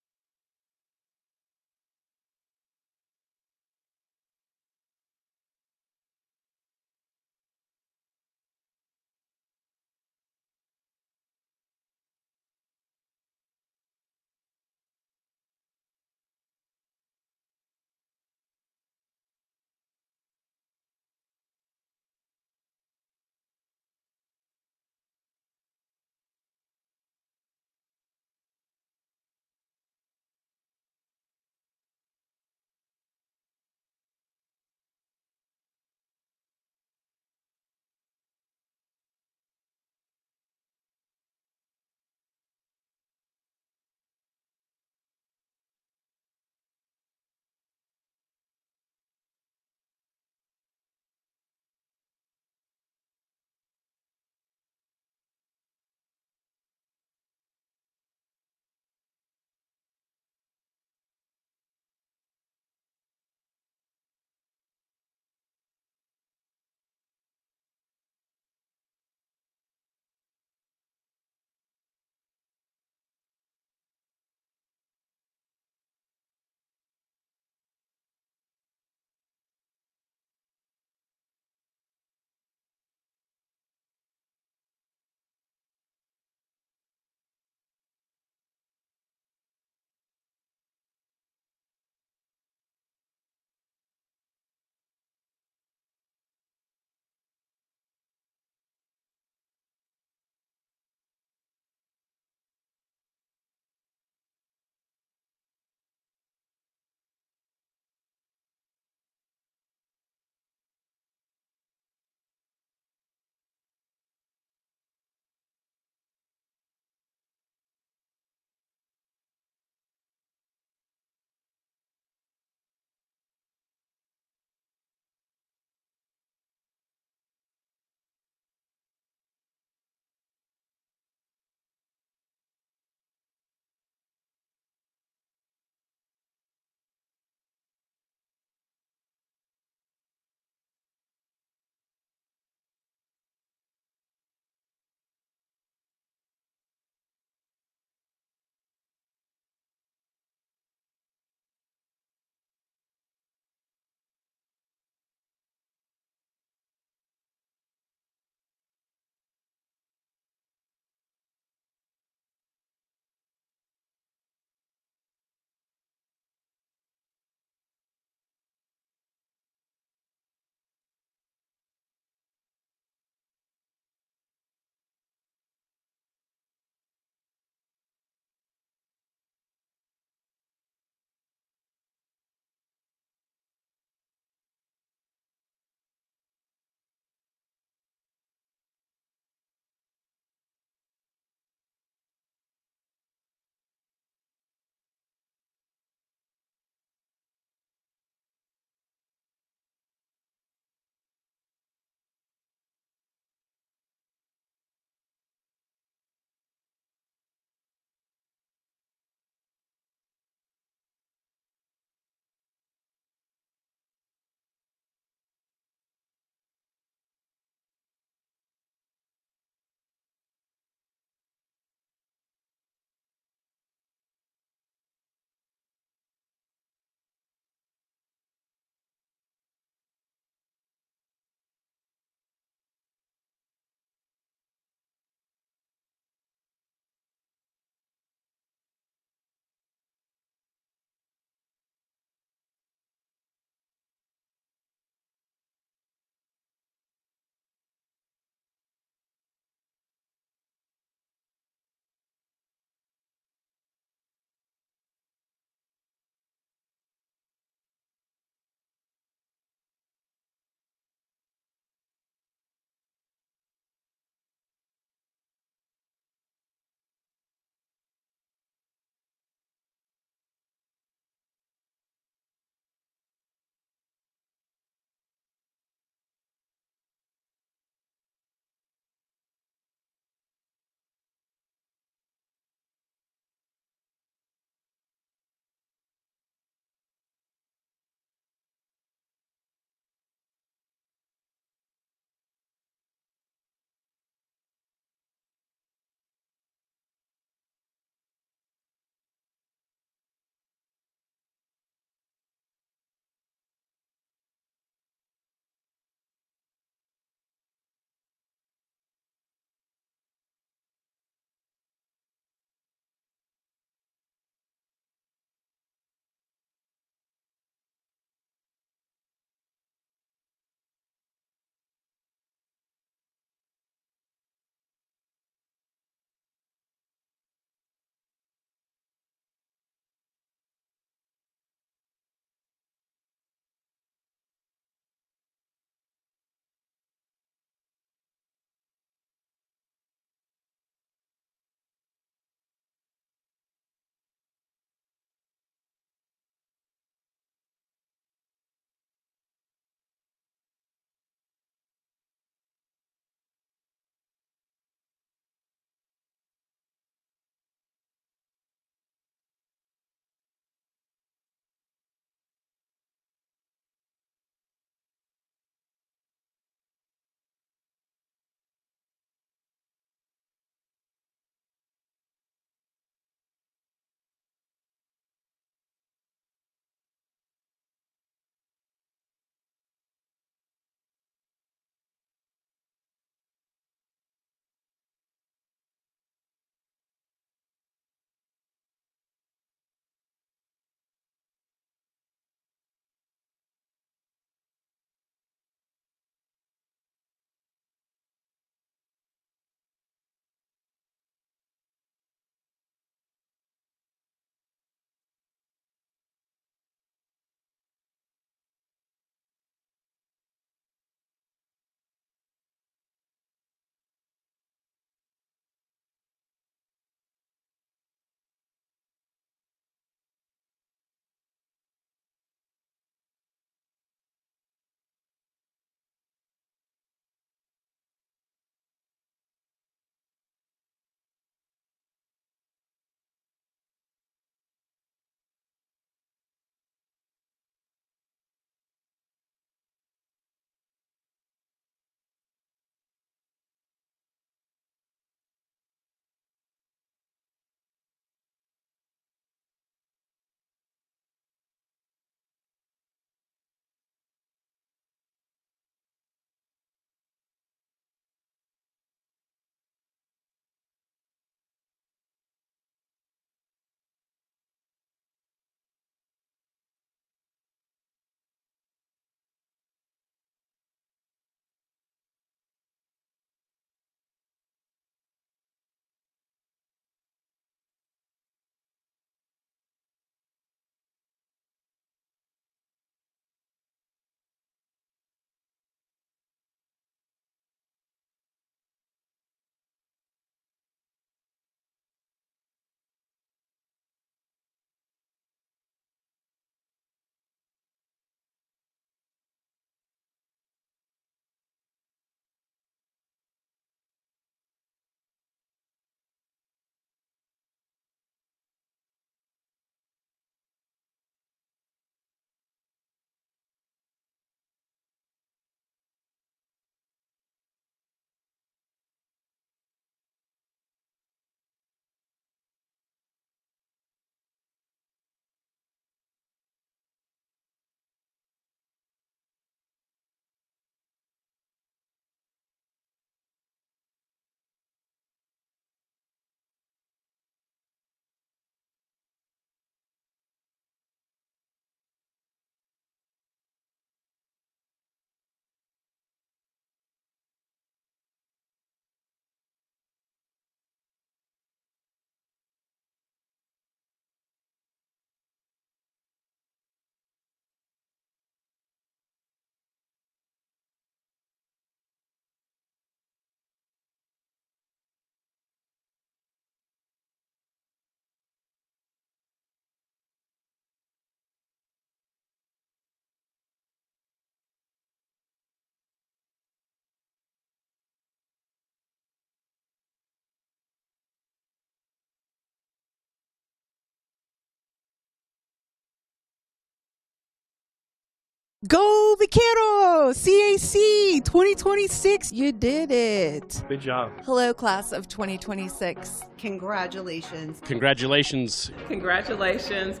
Go Vaqueros! CAC 2026, you did it. Good job. Hello, class of 2026. Congratulations. Congratulations. Congratulations.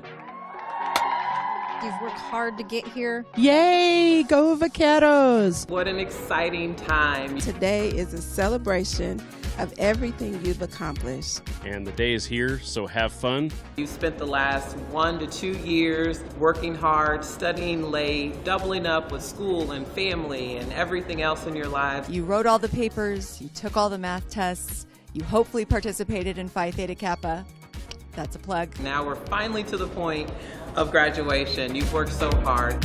You've worked hard to get here. Yay, go Vaqueros! What an exciting time. Today is a celebration of everything you've accomplished. And the day is here, so have fun. You spent the last 1 to 2 years working hard, studying late, doubling up with school and family and everything else in your lives. You wrote all the papers, you took all the math tests, you hopefully participated in Phi Theta Kappa. That's a plug. Now we're finally to the point of graduation. You've worked so hard.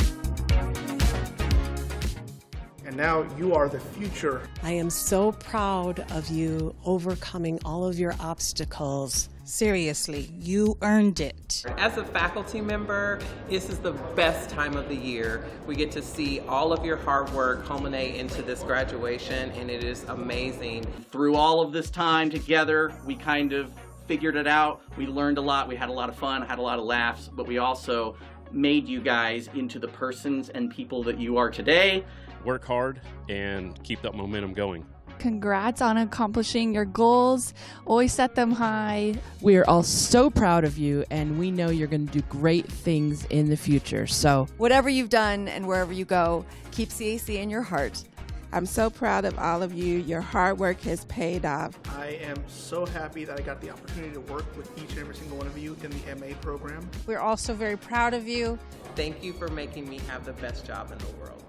And now you are the future. I am so proud of you overcoming all of your obstacles. Seriously, you earned it. As a faculty member, this is the best time of the year. We get to see all of your hard work culminate into this graduation, and it is amazing. Through all of this time together, we kind of figured it out. We learned a lot. We had a lot of fun, had a lot of laughs, but we also made you guys into the persons and people that you are today. Work hard and keep that momentum going. Congrats on accomplishing your goals. Always set them high. We are all so proud of you, and we know you're going to do great things in the future. So, whatever you've done and wherever you go, keep CAC in your heart. I'm so proud of all of you. Your hard work has paid off. I am so happy that I got the opportunity to work with each and every single one of you in the MA program. We're also very proud of you. Thank you for making me have the best job in the world.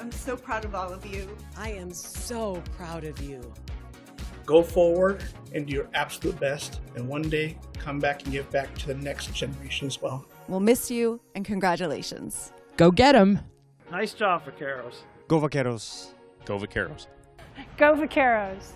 I'm so proud of all of you. I am so proud of you. Go forward and do your absolute best, and one day come back and give back to the next generation as well. We'll miss you, and congratulations. go get 'em. Nice job, Vaqueros. Go Vaqueros. Go Vaqueros. Go Vaqueros.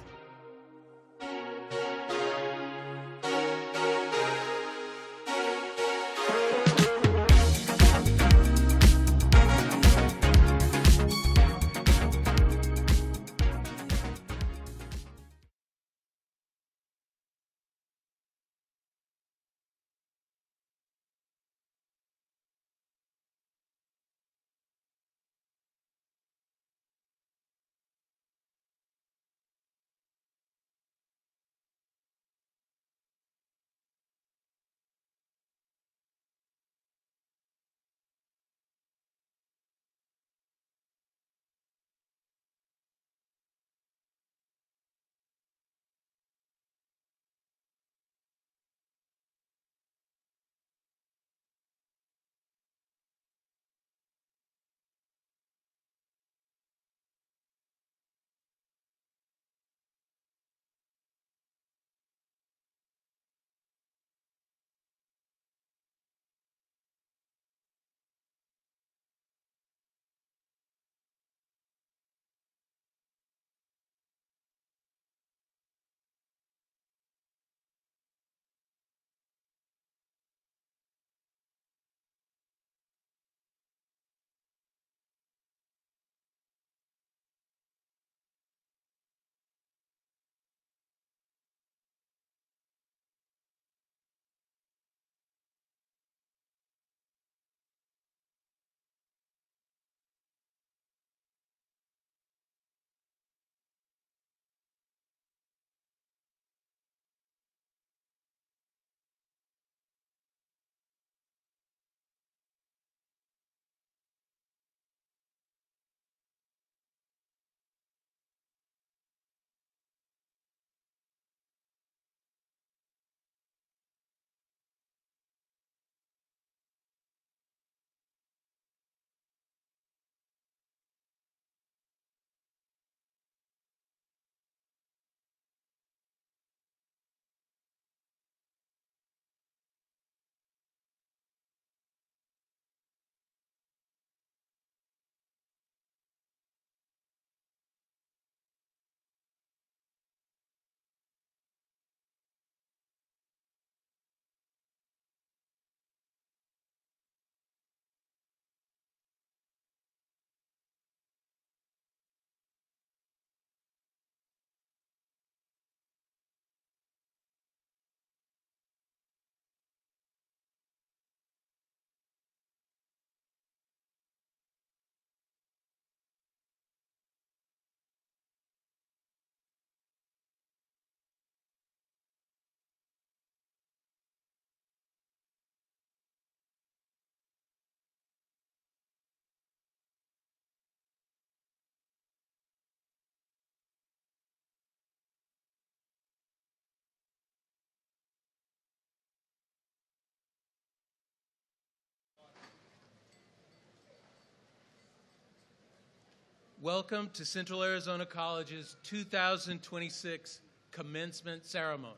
Welcome to Central Arizona College's 2026 Commencement Ceremony.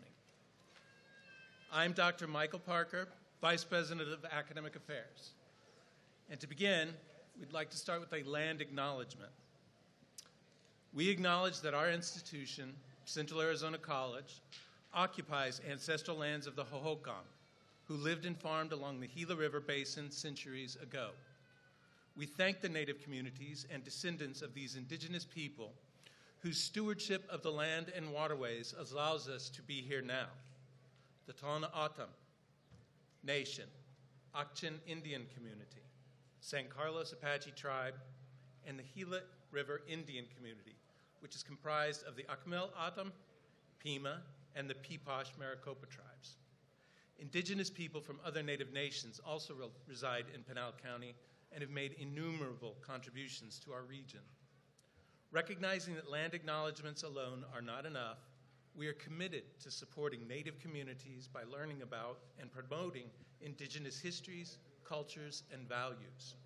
I'm Dr. Michael Parker, Vice President of Academic Affairs. And to begin, we'd like to start with a land acknowledgement. We acknowledge that our institution, Central Arizona College, occupies ancestral lands of the Hohokam, who lived and farmed along the Gila River Basin centuries ago. We thank the Native communities and descendants of these indigenous people whose stewardship of the land and waterways allows us to be here now. The Tohono O'odham Nation, Aktchen Indian Community, San Carlos Apache Tribe, and the Gila River Indian Community, which is comprised of the Akmel O'odham, Pima, and the Peeposh Maricopa tribes. Indigenous people from other Native nations also reside in Pinal County and have made innumerable contributions to our region. Recognizing that land acknowledgements alone are not enough, we are committed to supporting Native communities by learning about and promoting indigenous histories, cultures, and values,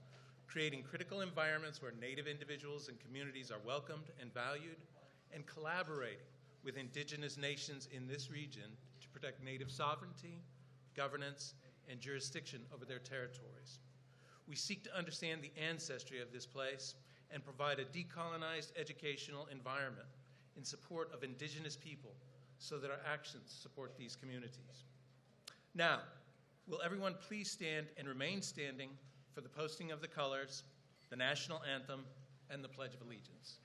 creating critical environments where Native individuals and communities are welcomed and valued, and collaborating with indigenous nations in this region to protect Native sovereignty, governance, and jurisdiction over their territories. We seek to understand the ancestry of this place and provide a decolonized educational environment in support of indigenous people so that our actions support these communities. Now, will everyone please stand and remain standing for the posting of the colors, the national anthem, and the Pledge of Allegiance.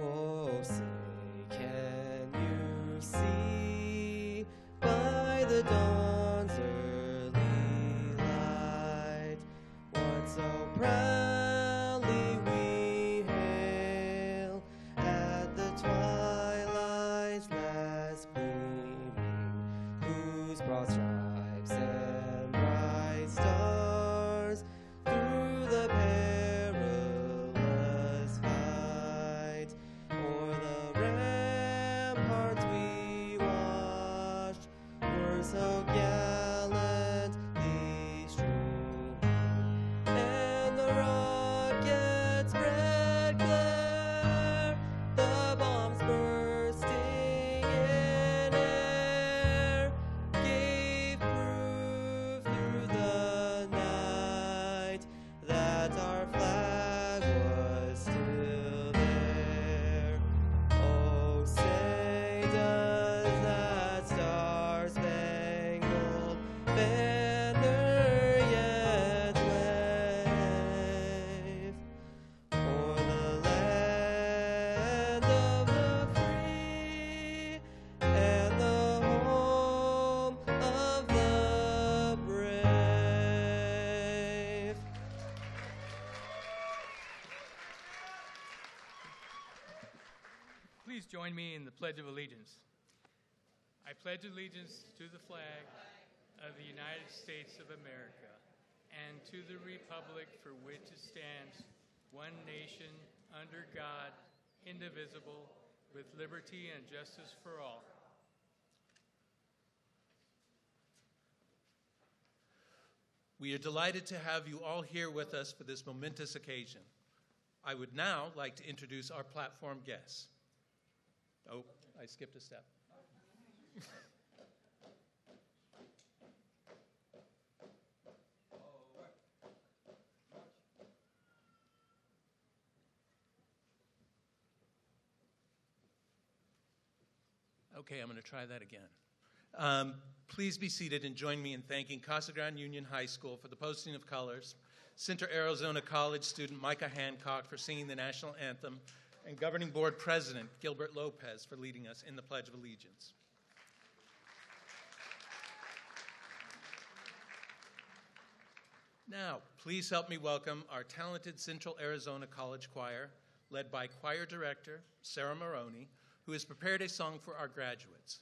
Oh, say, can you see by the dawn's early light what so proudly we hail at the twilight's last gleaming, whose broad stripes and bright stars through the perilous fight o'er the ramparts we watched were so gallantly streaming, and the rockets' red glare, the bombs bursting in air, gave proof through the night that our flag was still there. Oh, say does that star-spangled banner yet wave o'er the land of the free and the home of the brave? Please join me in the Pledge of Allegiance. I pledge allegiance to the flag of the United States of America and to the republic for which it stands, one nation, under God, indivisible, with liberty and justice for all. We are delighted to have you all here with us for this momentous occasion. I would now like to introduce our platform guests. Oh, I skipped a step. Okay, I'm going to try that again. Please be seated and join me in thanking Casa Grande Union High School for the posting of colors, Central Arizona College student Micah Hancock for singing the national anthem, and Governing Board President Gilbert Lopez for leading us in the Pledge of Allegiance. Now, please help me welcome our talented Central Arizona College Choir, led by Choir Director Sarah Maroney, who has prepared a song for our graduates.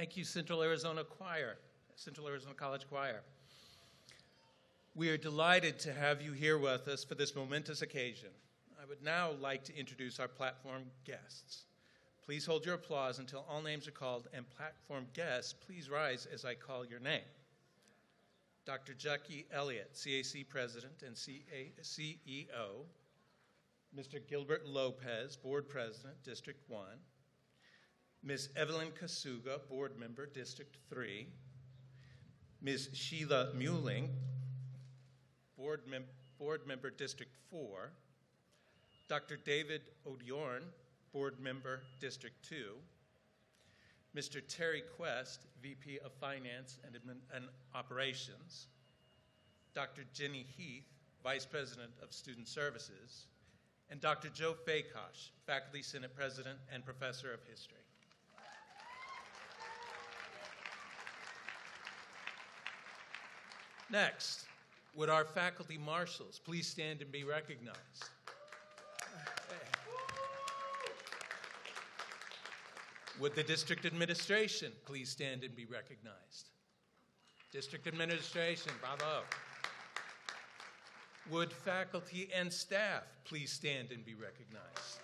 Thank you, Central Arizona Choir, Central Arizona College Choir. We are delighted to have you here with us for this momentous occasion. I would now like to introduce our platform guests. Please hold your applause until all names are called, and platform guests, please rise as I call your name. Dr. Jackie Elliott, CAC President and CEO. Mr. Gilbert Lopez, Board President, District 1. Ms. Evelyn Kasuga, Board Member, District 3. Ms. Sheila Muehling, Board Member, District 4. Dr. David Odiorn, Board Member, District 2. Mr. Terry Quest, VP of Finance and Operations. Dr. Jenny Heath, Vice President of Student Services. And Dr. Joe Fakosh, Faculty Senate President and Professor of History. Next, would our faculty marshals please stand and be recognized? Would the district administration please stand and be recognized? District administration, bravo. Would faculty and staff please stand and be recognized?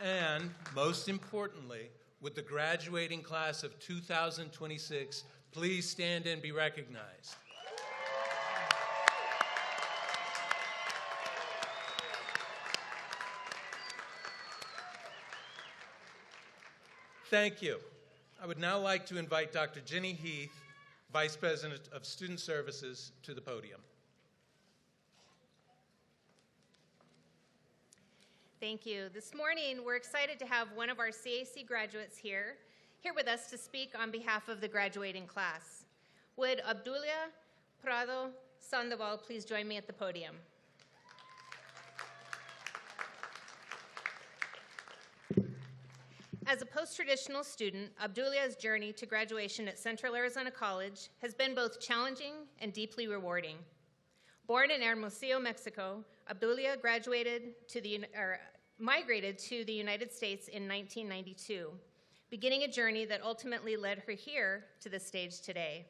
And most importantly, would the graduating class of 2026 please stand and be recognized? Thank you. I would now like to invite Dr. Jenny Heath, Vice President of Student Services, to the podium. Thank you. This morning, we're excited to have one of our CAC graduates here with us to speak on behalf of the graduating class. Would Abdulia Prado Sandoval please join me at the podium? As a post-traditional student, Abdulia's journey to graduation at Central Arizona College has been both challenging and deeply rewarding. Born in Hermosillo, Mexico, Abdulia migrated to the United States in 1992, beginning a journey that ultimately led her here to the stage today.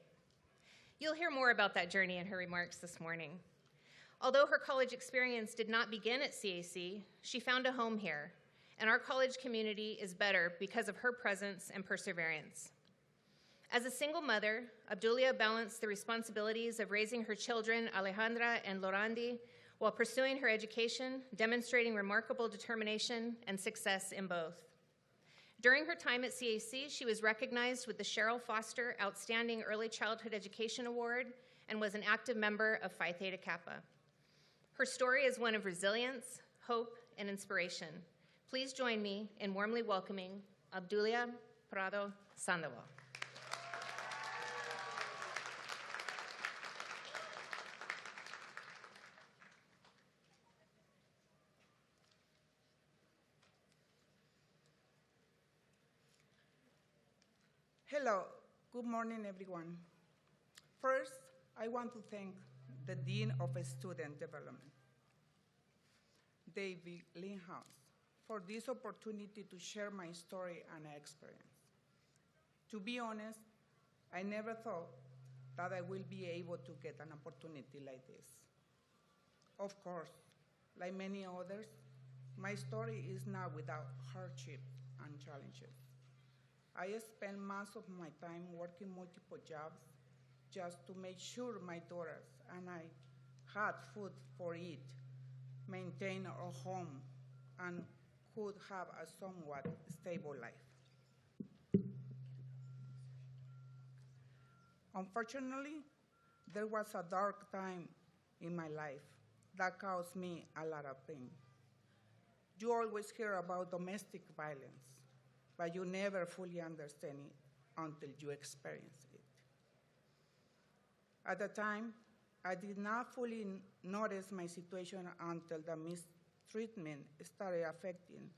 You'll hear more about that journey in her remarks this morning. Although her college experience did not begin at CAC, she found a home here, and our college community is better because of her presence and perseverance. As a single mother, Abdulia balanced the responsibilities of raising her children, Alejandra and Lorandi, while pursuing her education, demonstrating remarkable determination and success in both. During her time at CAC, she was recognized with the Cheryl Foster Outstanding Early Childhood Education Award and was an active member of Phi Theta Kappa. Her story is one of resilience, hope, and inspiration. Please join me in warmly welcoming Abdulia Prado Sandoval. Hello, good morning, everyone. First, I want to thank the Dean of Student Development, David Lindhaus, for this opportunity to share my story and experience. To be honest, I never thought that I will be able to get an opportunity like this. Of course, like many others, my story is not without hardship and challenges. I spent most of my time working multiple jobs just to make sure my daughters and I had food for eat, maintain our home, and could have a somewhat stable life. Unfortunately, there was a dark time in my life that caused me a lot of pain. You always hear about domestic violence, but you never fully understand it until you experience it. At the time, I did not fully notice my situation until the mistreatment started affecting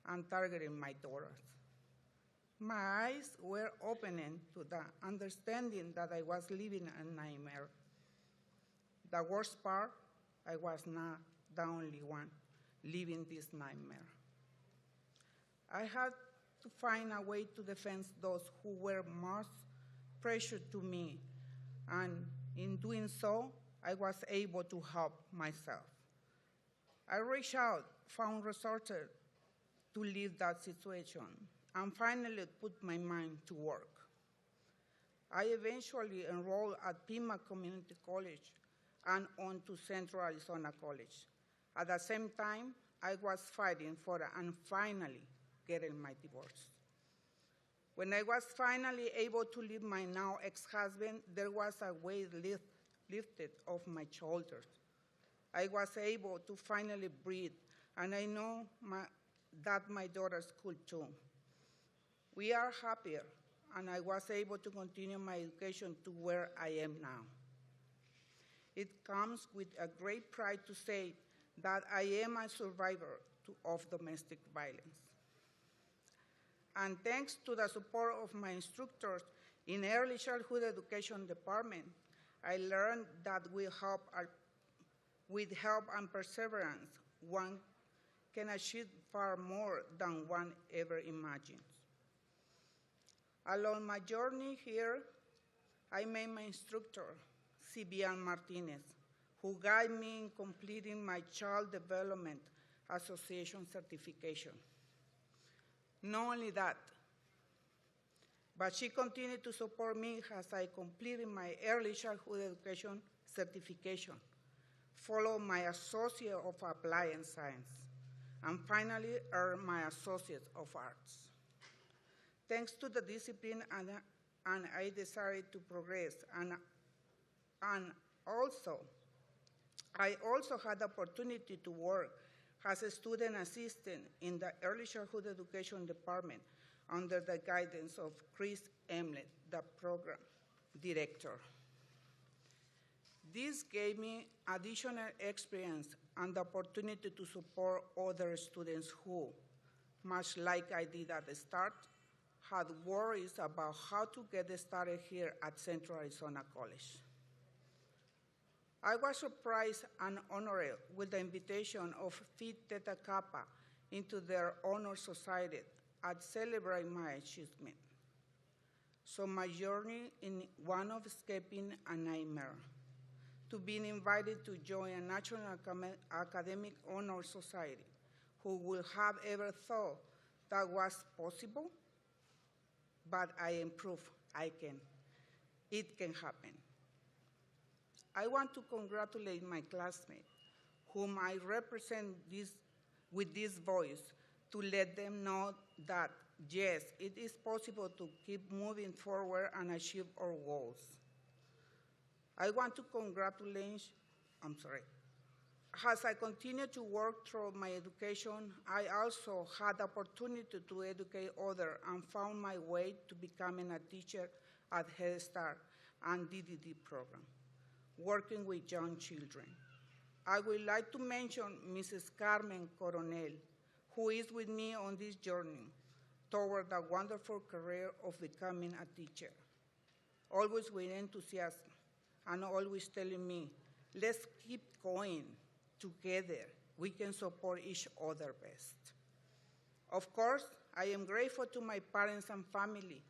and targeting my daughters. My eyes were opening to the understanding that I was living a nightmare. The worst part, I was not the only one living this nightmare. I had to find a way to defend those who were most precious to me, and in doing so, I was able to help myself. I reached out, found resources to leave that situation, and finally put my mind to work. I eventually enrolled at Pima Community College and on to Central Arizona College. At the same time, I was fighting for and finally getting my divorce. When I was finally able to leave my now ex-husband, there was a weight lifted off my shoulders. I was able to finally breathe, and I know that my daughters could too. We are happier, and I was able to continue my education to where I am now. It comes with a great pride to say that I am a survivor of domestic violence. And thanks to the support of my instructors in Early Childhood Education Department, I learned that with help and perseverance, one can achieve far more than one ever imagines. Along my journey here, I met my instructor, Sibian Martinez, who guided me in completing my Child Development Association certification. Not only that, but she continued to support me as I completed my Early Childhood Education certification, followed my Associate of Applied Science, and finally earned my Associate of Arts. Thanks to the discipline and I decided to progress, and I also had the opportunity to work as a student assistant in the Early Childhood Education Department under the guidance of Chris Elliott, the program director. This gave me additional experience and the opportunity to support other students who, much like I did at the start, had worries about how to get started here at Central Arizona College. I was surprised and honored with the invitation of Phi Theta Kappa into their honor society at celebrating my achievement. So my journey in one of escaping a nightmare to being invited to join a National Academic Honor Society, who would have ever thought that was possible? But I am proof it can happen. I want to congratulate my classmates, whom I represent with this voice, to let them know that, yes, it is possible to keep moving forward and achieve our goals. I want to congratulate, as I continue to work through my education, I also had the opportunity to educate others and found my way to becoming a teacher at Head Start and DDD program, working with young children. I would like to mention Mrs. Carmen Coronel, who is with me on this journey toward the wonderful career of becoming a teacher, always with enthusiasm and always telling me, let's keep going. Together, we can support each other best. Of course, I am grateful to my parents and family,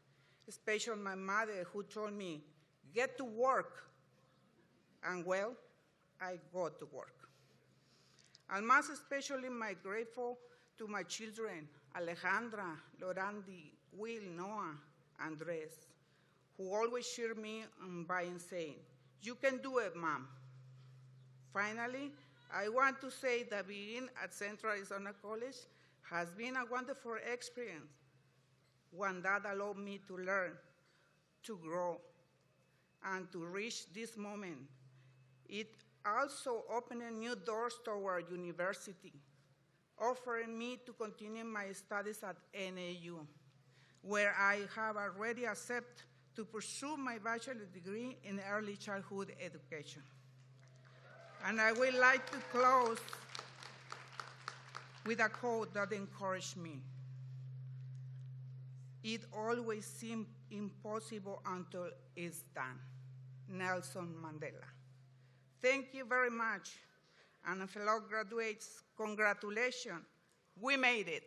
especially my mother, who told me, get to work. And well, I go to work. And most especially, I'm grateful to my children, Alejandra, Lorandi, Will, Noah, Andres, who always cheer me by saying, you can do it, Mom. Finally, I want to say that being at Central Arizona College has been a wonderful experience, one that allowed me to learn, to grow, and to reach this moment. It also opened new doors toward university, offering me to continue my studies at NAU, where I have already accepted to pursue my bachelor's degree in early childhood education. And I would like to close with a quote that encouraged me. It always seems impossible until it's done. Nelson Mandela. Thank you very much. And fellow graduates, congratulations. We made it.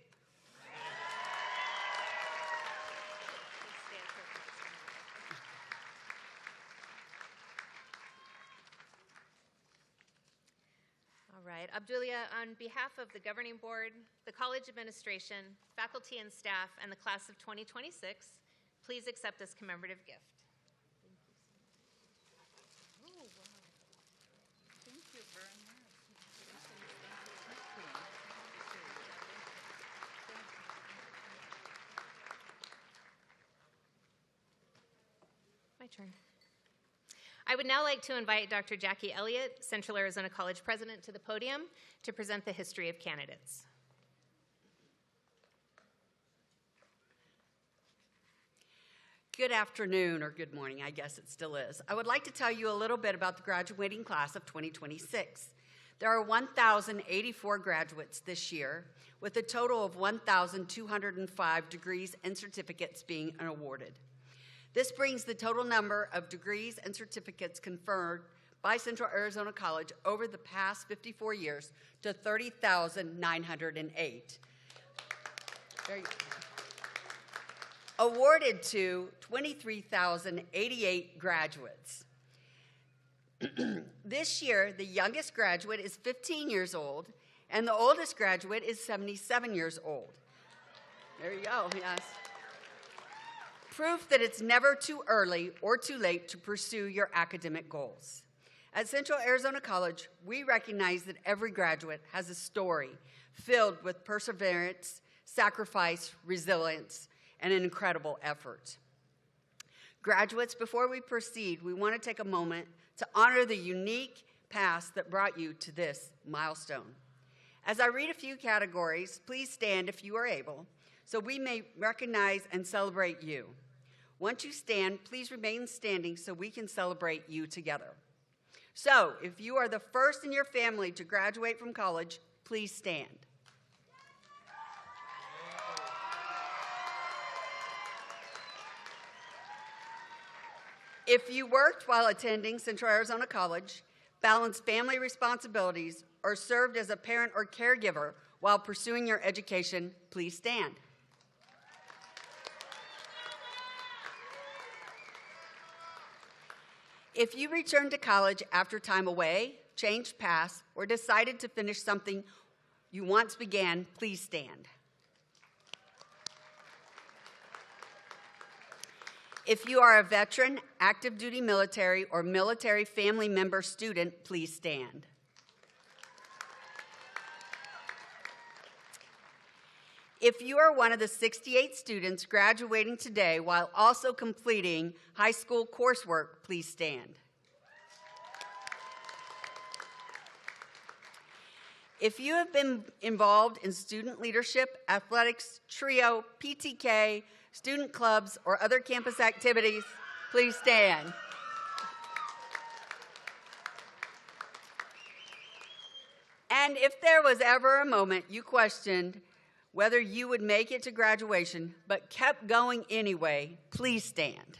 All right, Obdulia, on behalf of the governing board, the college administration, faculty and staff, and the class of 2026, please accept this commemorative gift. My turn. I would now like to invite Dr. Jackie Elliott, Central Arizona College President, to the podium to present the history of candidates. Good afternoon, or good morning, I guess it still is. I would like to tell you a little bit about the graduating class of 2026. There are 1,084 graduates this year, with a total of 1,205 degrees and certificates being awarded. This brings the total number of degrees and certificates conferred by Central Arizona College over the past 54 years to 30,908. Awarded to 23,088 graduates. This year, the youngest graduate is 15 years old, and the oldest graduate is 77 years old. There you go, yes. Proof that it's never too early or too late to pursue your academic goals. At Central Arizona College, we recognize that every graduate has a story filled with perseverance, sacrifice, resilience, and an incredible effort. Graduates, before we proceed, we want to take a moment to honor the unique past that brought you to this milestone. As I read a few categories, please stand if you are able, so we may recognize and celebrate you. Once you stand, please remain standing so we can celebrate you together. So, if you are the first in your family to graduate from college, please stand. If you worked while attending Central Arizona College, balanced family responsibilities, or served as a parent or caregiver while pursuing your education, please stand. If you returned to college after time away, changed paths, or decided to finish something you once began, please stand. If you are a veteran, active duty military, or military family member student, please stand. If you are one of the 68 students graduating today while also completing high school coursework, please stand. If you have been involved in student leadership, athletics, trio, PTK, student clubs, or other campus activities, please stand. And if there was ever a moment you questioned whether you would make it to graduation but kept going anyway, please stand.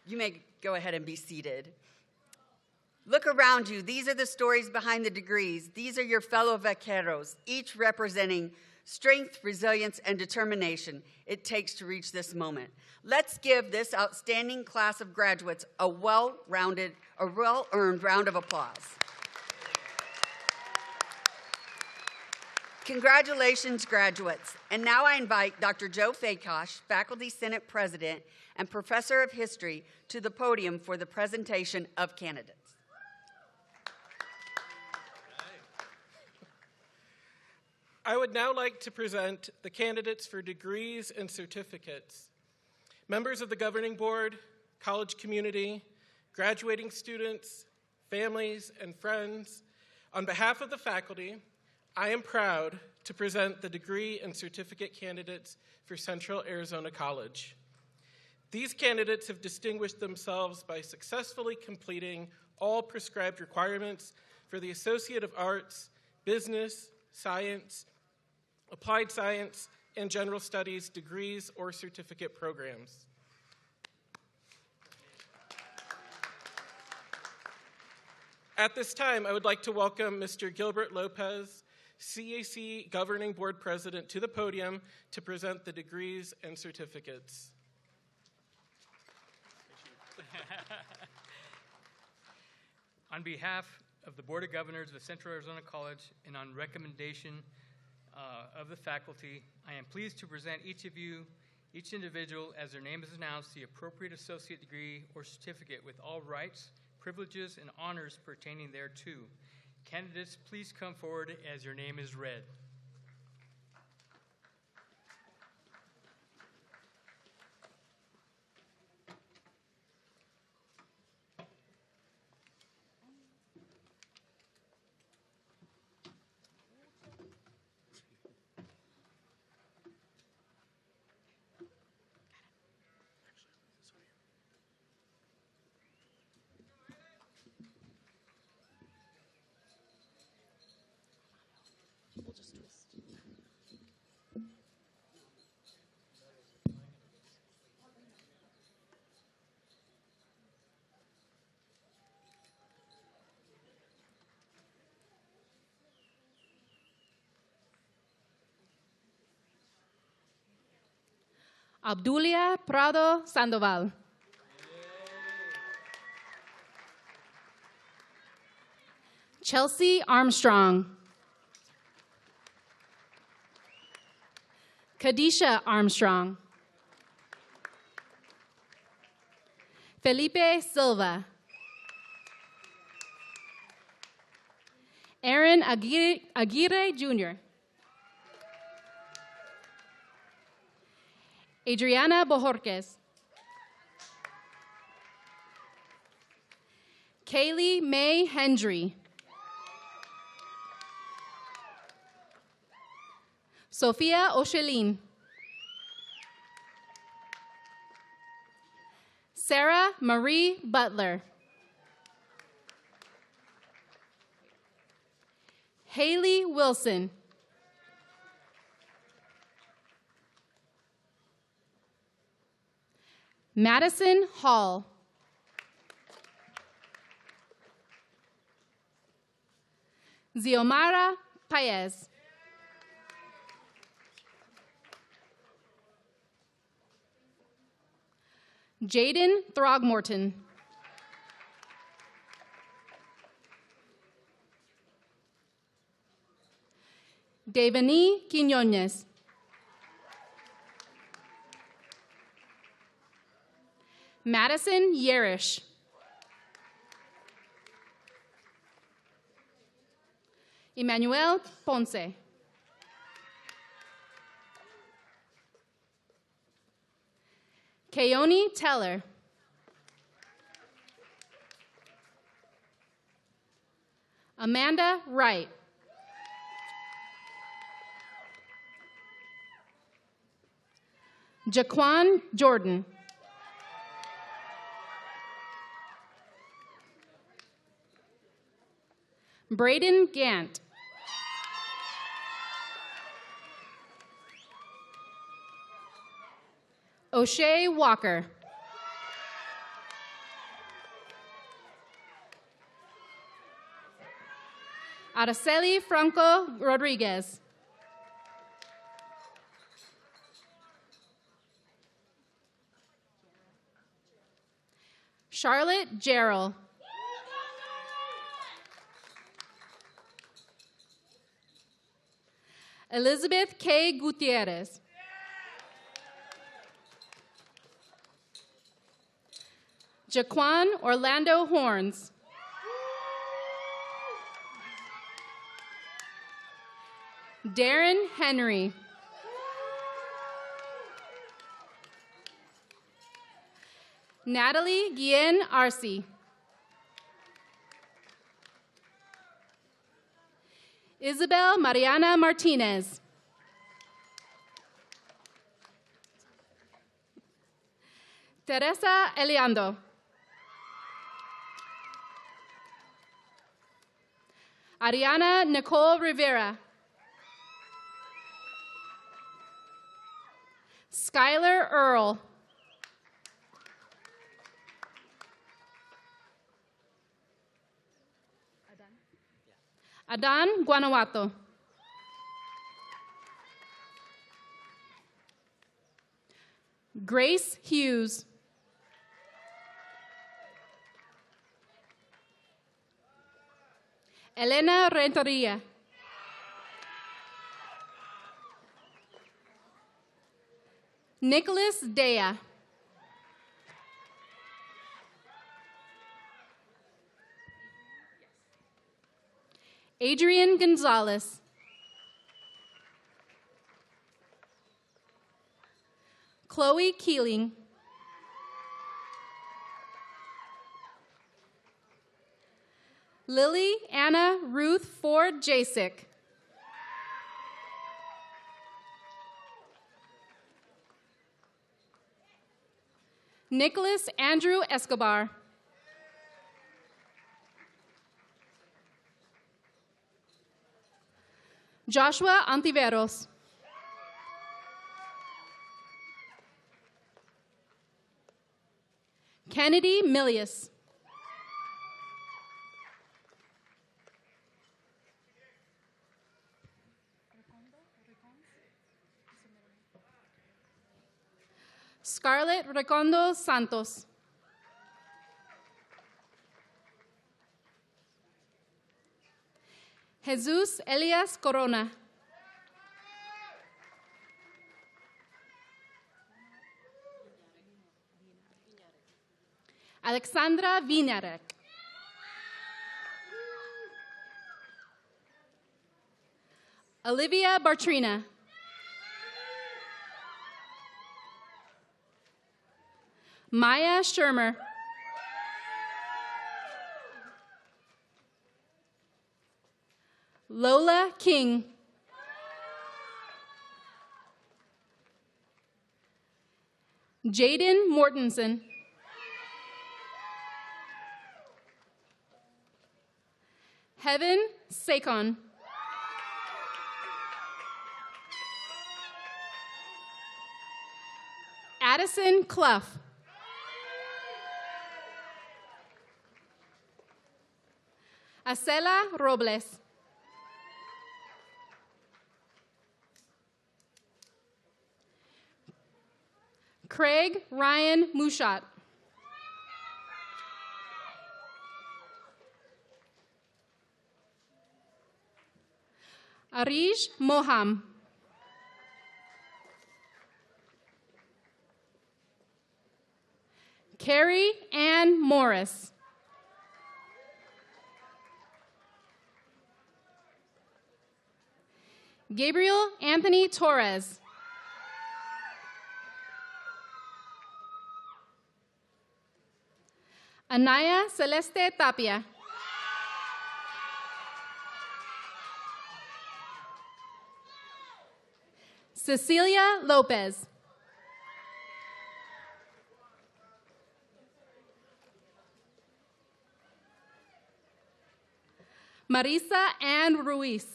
You may go ahead and be seated. Look around you. These are the stories behind the degrees. These are your fellow vaqueros, each representing strength, resilience, and determination it takes to reach this moment. Let's give this outstanding class of graduates a well-earned round of applause. Congratulations, graduates. And now I invite Dr. Joe Fakosh, Faculty Senate President and Professor of History, to the podium for the presentation of candidates. I would now like to present the candidates for degrees and certificates. Members of the governing board, college community, graduating students, families, and friends, on behalf of the faculty, I am proud to present the degree and certificate candidates for Central Arizona College. These candidates have distinguished themselves by successfully completing all prescribed requirements for the Associate of Arts, Business, Science, Applied Science, and General Studies degrees or certificate programs. At this time, I would like to welcome Mr. Gilbert Lopez, CAC Governing Board President, to the podium to present the degrees and certificates. On behalf of the Board of Governors of Central Arizona College and on recommendation of the faculty, I am pleased to present each individual, as their name is announced, the appropriate associate degree or certificate with all rights, privileges, and honors pertaining thereto. Candidates, please come forward as your name is read. Abdulia Prado Sandoval. Chelsea Armstrong. Kadisha Armstrong. Felipe Silva. Aaron Aguirre Jr. Adriana Bojorquez. Kaylee May Hendry. Sophia Ochelin. Sarah Marie Butler. Haley Wilson. Madison Hall. Xiomara Paez. Jaden Throgmorton. Devani Quinones. Madison Yerish. Emmanuel Ponce. Keone Teller. Amanda Wright. Jaquan Jordan. Braden Gant. O'Shea Walker. Araceli Franco Rodriguez. Charlotte Gerald. Elizabeth K. Gutierrez. Jaquan Orlando Horns. Darren Henry. Natalie Guillen Arce. Isabel Mariana Martinez. Teresa Eliando. Ariana Nicole Rivera. Skylar Earl. Adan Guanajuato. Grace Hughes. Elena Renteria. Nicholas Dea. Adrian Gonzalez. Chloe Keeling. Lily Anna Ruth Ford Jasic. Nicholas Andrew Escobar. Joshua Antiveros. Kennedy Milius. Scarlett Recondo Santos. Jesus Elias Corona. Alexandra Vinarek. Olivia Bartrina. Maya Shermer. Lola King. Jaden Mortensen. Heaven Sakon. Addison Clough. Acela Robles. Craig Ryan Mushat. Arij Moham. Carrie Ann Morris. Gabriel Anthony Torres. Anaya Celeste Tapia. Cecilia Lopez. Marisa Ann Ruiz.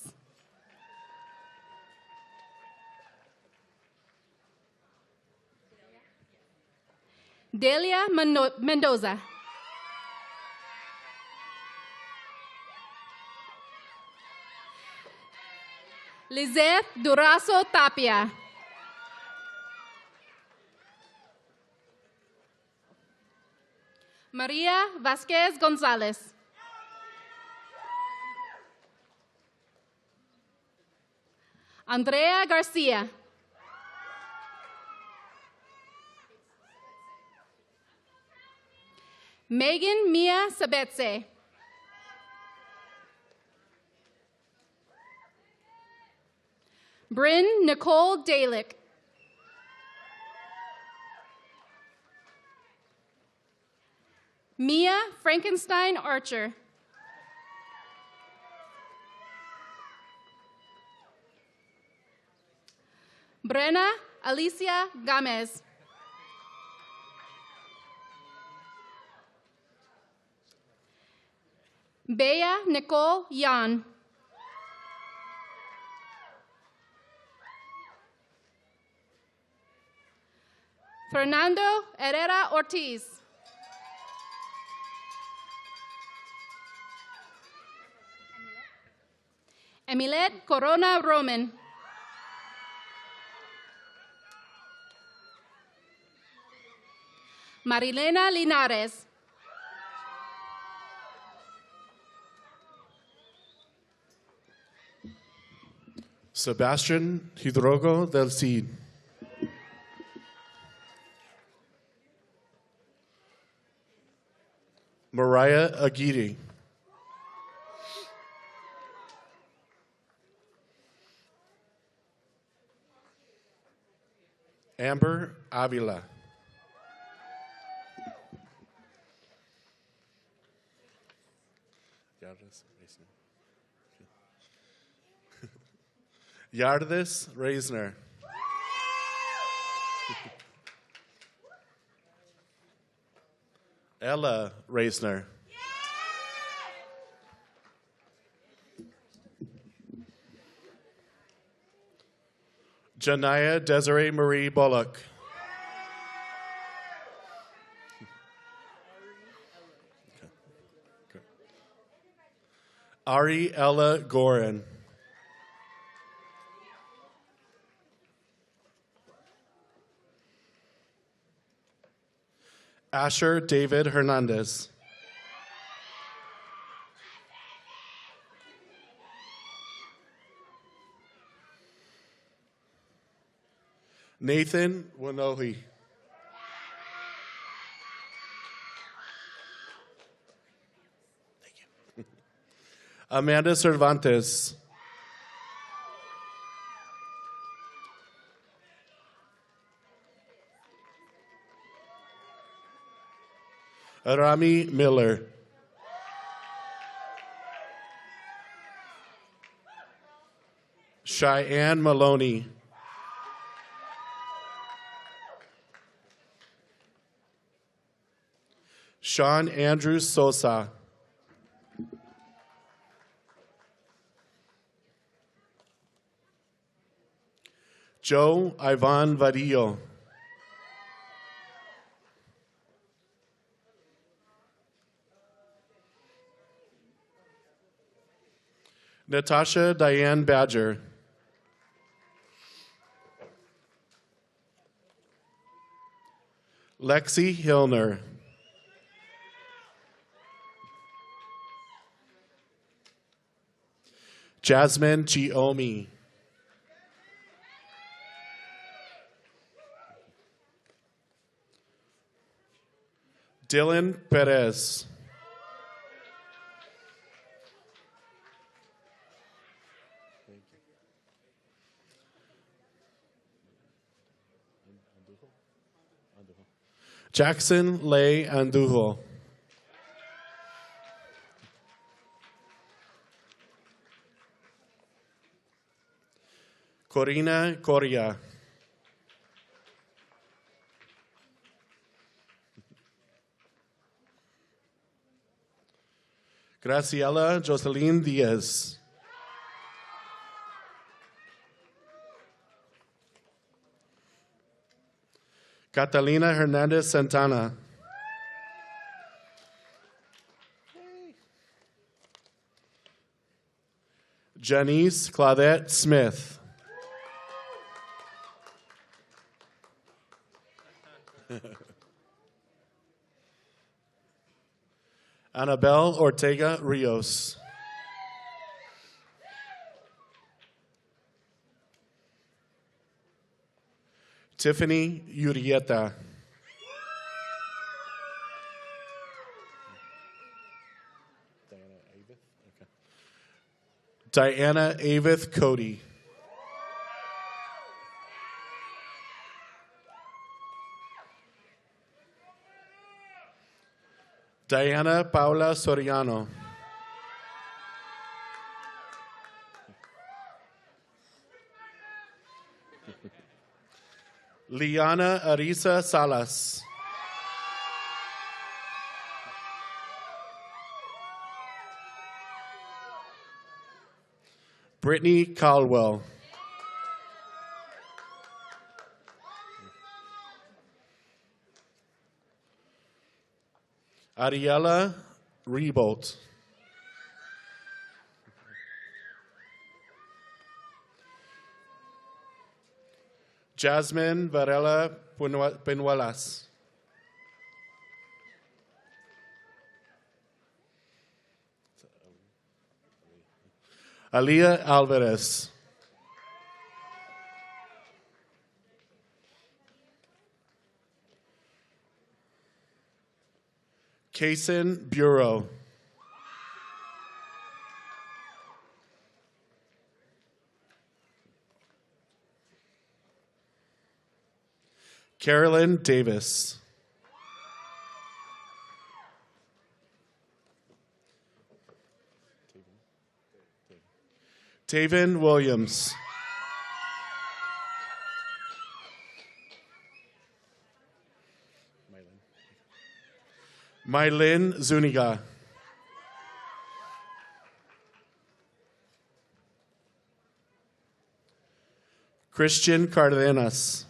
Delia Mendoza. Lizeth Durazo Tapia. Maria Vasquez Gonzalez. Andrea Garcia. Megan Mia Sabetse. Bryn Nicole Dalick. Mia Frankenstein Archer. Brenna Alicia Gamez. Bea Nicole Yan. Fernando Herrera Ortiz. Emilet Corona Roman. Marilena Linares. Sebastian Hidrogo del Cid. Mariah Aguirre. Amber Avila. Yardis Reisner. Ella Reisner. Janaya Desiree Marie Bullock. Ari Ella Gorin. Asher David Hernandez. Nathan Wanohi. Amanda Cervantes. Rami Miller. Cheyenne Maloney. Sean Andrew Sosa. Joe Ivan Vadillo. Natasha Diane Badger. Lexi Hillner. Jasmine Chiomi. Dylan Perez. Jackson Lay Andujo. Corina Coria. Graciela Jocelyn Diaz. Catalina Hernandez Santana. Janice Claudette Smith. Annabelle Ortega Rios. Tiffany Urieta. Diana Avith Cody. Diana Paula Soriano. Liana Arisa Salas. Brittany Caldwell. Ariella Rebolt. Jasmine Varela Penuelas. Aliyah Alvarez. Kason Bureau. Carolyn Davis. Taven Williams. Mylin Zuniga. Christian Cardenas.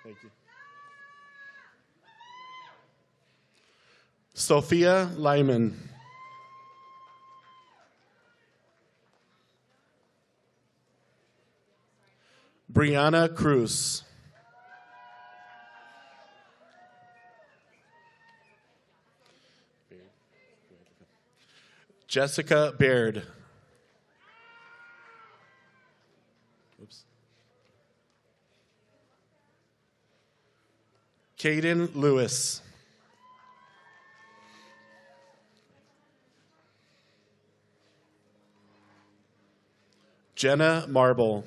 Thank you. Sophia Lyman. Brianna Cruz. Jessica Baird. Oops. Caden Lewis. Jenna Marble.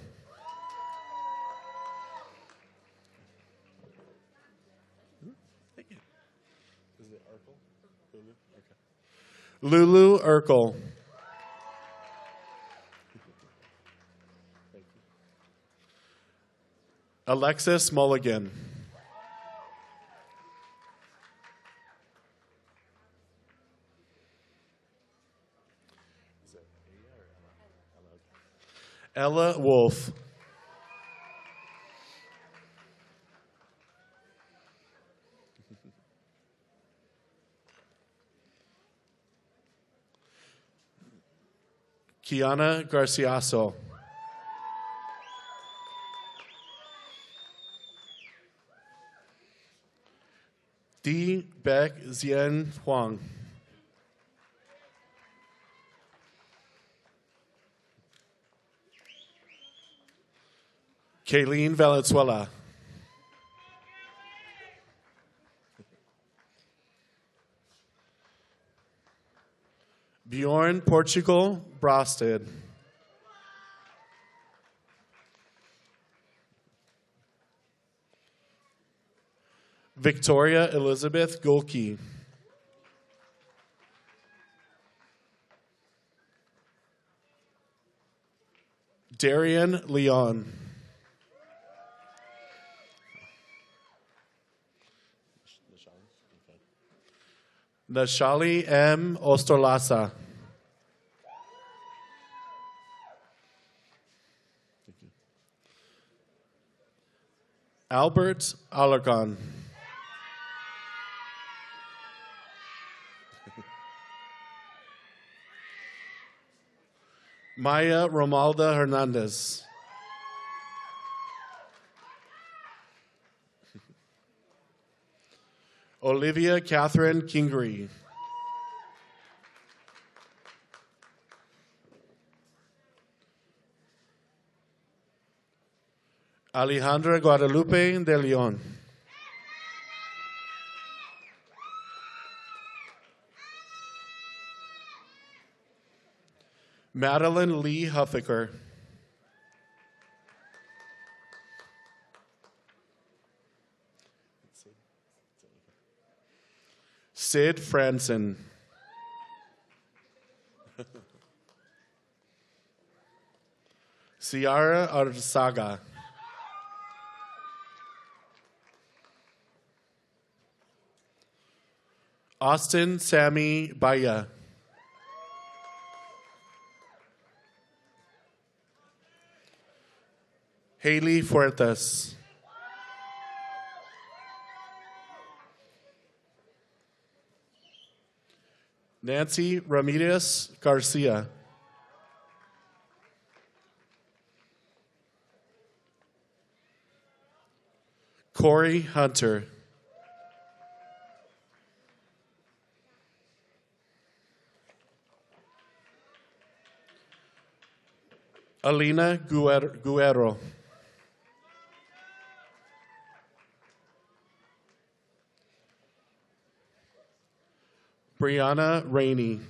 Lulu Urkel. Alexis Mulligan. Ella Wolf. Kiana Garciaso. Di Beck Zien Huang. Kayleen Valenzuela. Bjorn Portugal Brosted. Victoria Elizabeth Golke. Darian Leon. Nashali M. Ostorlasa. Albert Alarcon. Maya Romalda Hernandez. Olivia Catherine Kingery. Alejandra Guadalupe de Leon. Madeline Lee Huffaker. Sid Franson. Ciara Arzaga. Austin Sammy Baya. Haley Fuertes. Nancy Ramirez Garcia. Corey Hunter. Alina Guerrero. Brianna Rainey.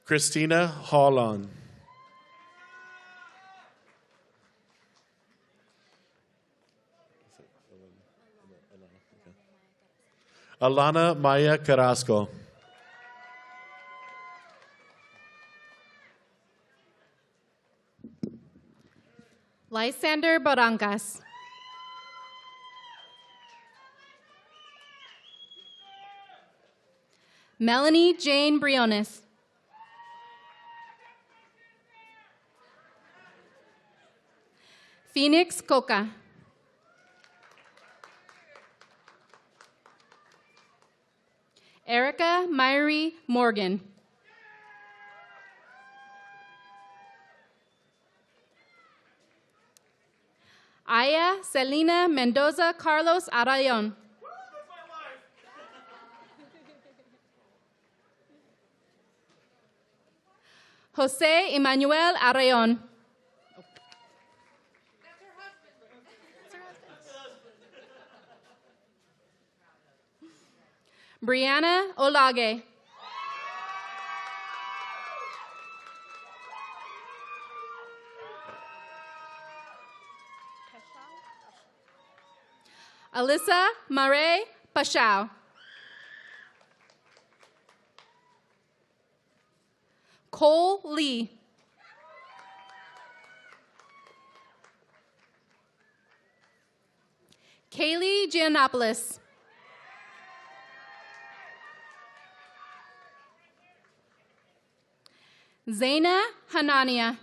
Christina Holland. Alana Maya Carrasco. Lysander Barangas. Melanie Jane Briones. Phoenix Coca. Erica Myrie Morgan. Aya Selena Mendoza Carlos Arayon. Jose Emmanuel Arayon. Brianna Olage. Alyssa Mare Pashao. Cole Lee. Kaylee Giannopoulos. Zaina Hanania.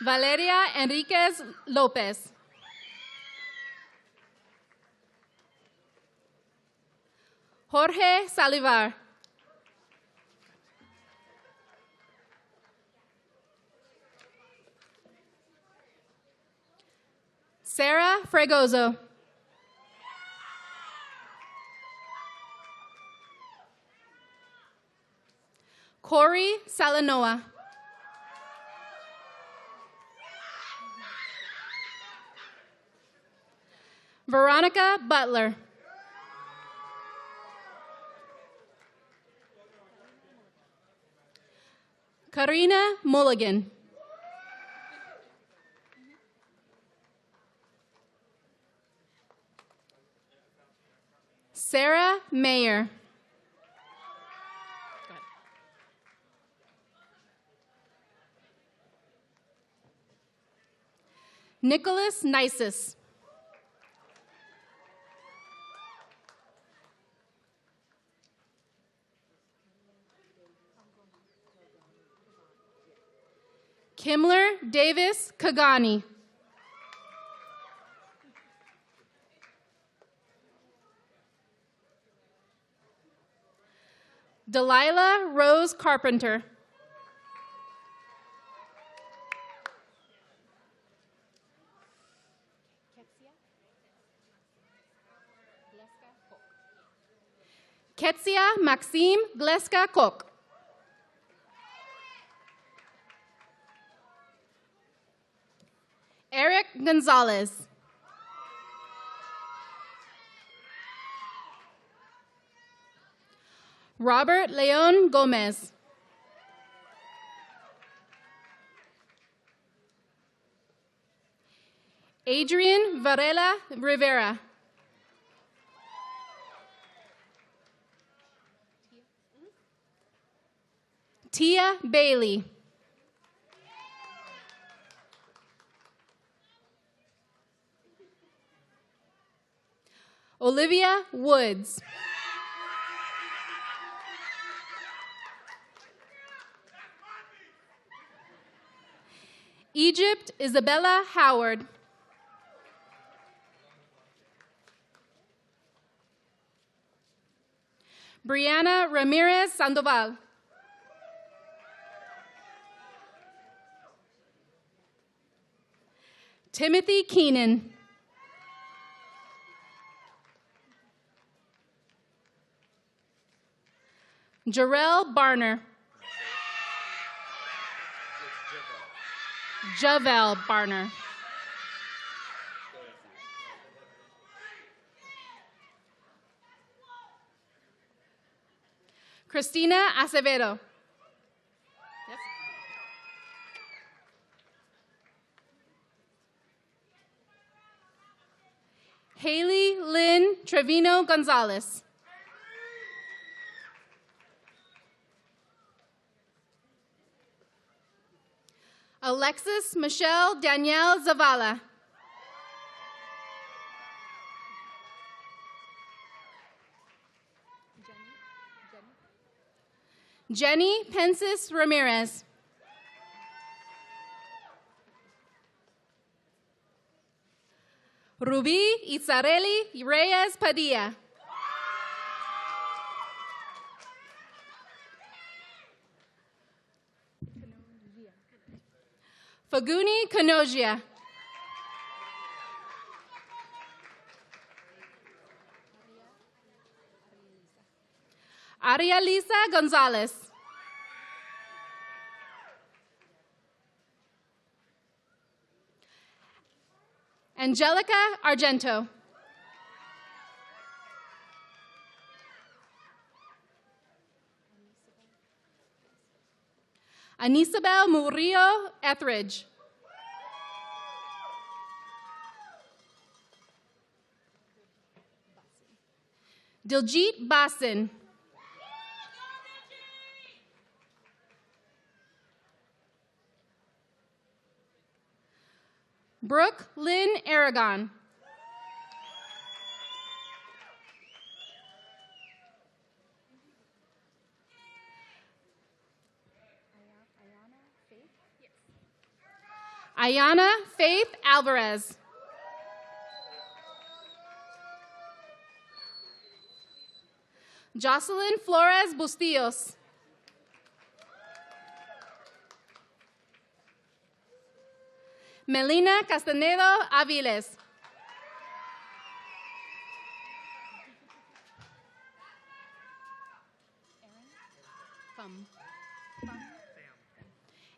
Valeria Enriquez Lopez. Jorge Salivar. Sarah Fregoso. Corey Salanoa. Veronica Butler. Karina Mulligan. Sarah Mayer. Nicholas Nisus. Kimler Davis Kagani. Delilah Rose Carpenter. Ketsia Maxime Gleska Kok. Eric Gonzalez. Robert Leon Gomez. Adrian Varela Rivera. Tia Bailey. Olivia Woods. Egypt Isabella Howard. Brianna Ramirez Sandoval. Timothy Keenan. Jarrell Barner. Javel Barner. Christina Acevedo. Yes. Haley Lynn Trevino Gonzalez. Alexis Michelle Danielle Zavala. Jenny Pensis Ramirez. Ruby Itzareli Reyes Padilla. Faguni Kanogia. Arialisa Gonzalez. Angelica Argento. Anisabel Murillo Etheridge. Diljit Basin. Brooke Lynn Aragon. Ayana Faith Alvarez. Jocelyn Flores Bustillos. Melina Castanedo Aviles.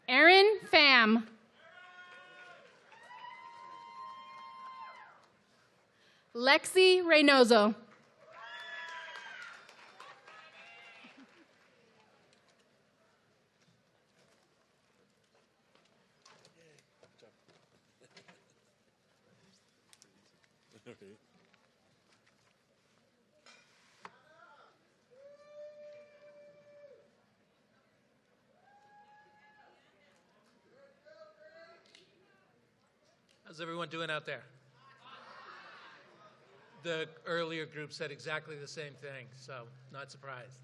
Erin Pham. Lexi Reynoso. Okay. How's everyone doing out there? The earlier group said exactly the same thing, so not surprised.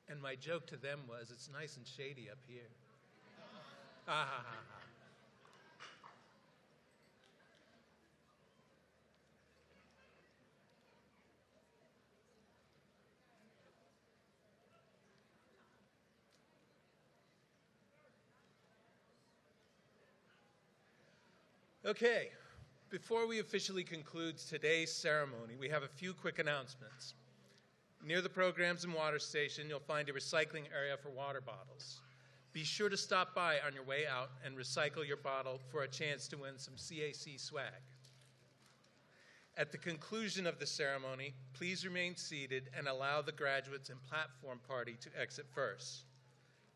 And my joke to them was, it's nice and shady up here. Ha ha ha ha. Okay, before we officially conclude today's ceremony, we have a few quick announcements. Near the programs and water station, you'll find a recycling area for water bottles. Be sure to stop by on your way out and recycle your bottle for a chance to win some CAC swag. At the conclusion of the ceremony, please remain seated and allow the graduates and platform party to exit first.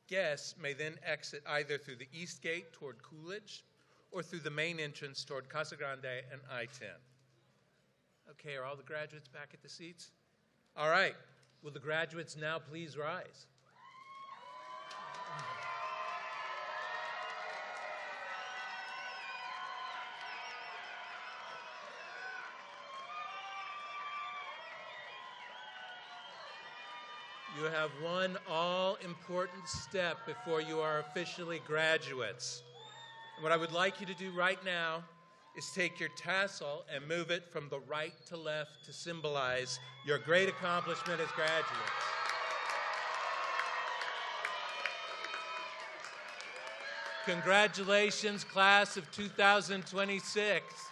Guests may then exit either through the east gate toward Coolidge or through the main entrance toward Casa Grande and I-10. Okay, are all the graduates back at the seats? All right, will the graduates now please rise? You have one all-important step before you are officially graduates. And what I would like you to do right now is take your tassel and move it from the right to left to symbolize your great accomplishment as graduates. Congratulations, class of 2026.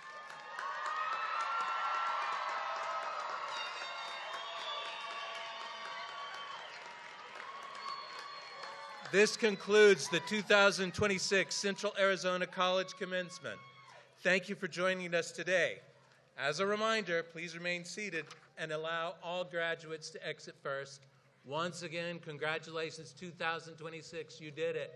This concludes the 2026 Central Arizona College Commencement. Thank you for joining us today. As a reminder, please remain seated and allow all graduates to exit first. Once again, congratulations, 2026. You did it.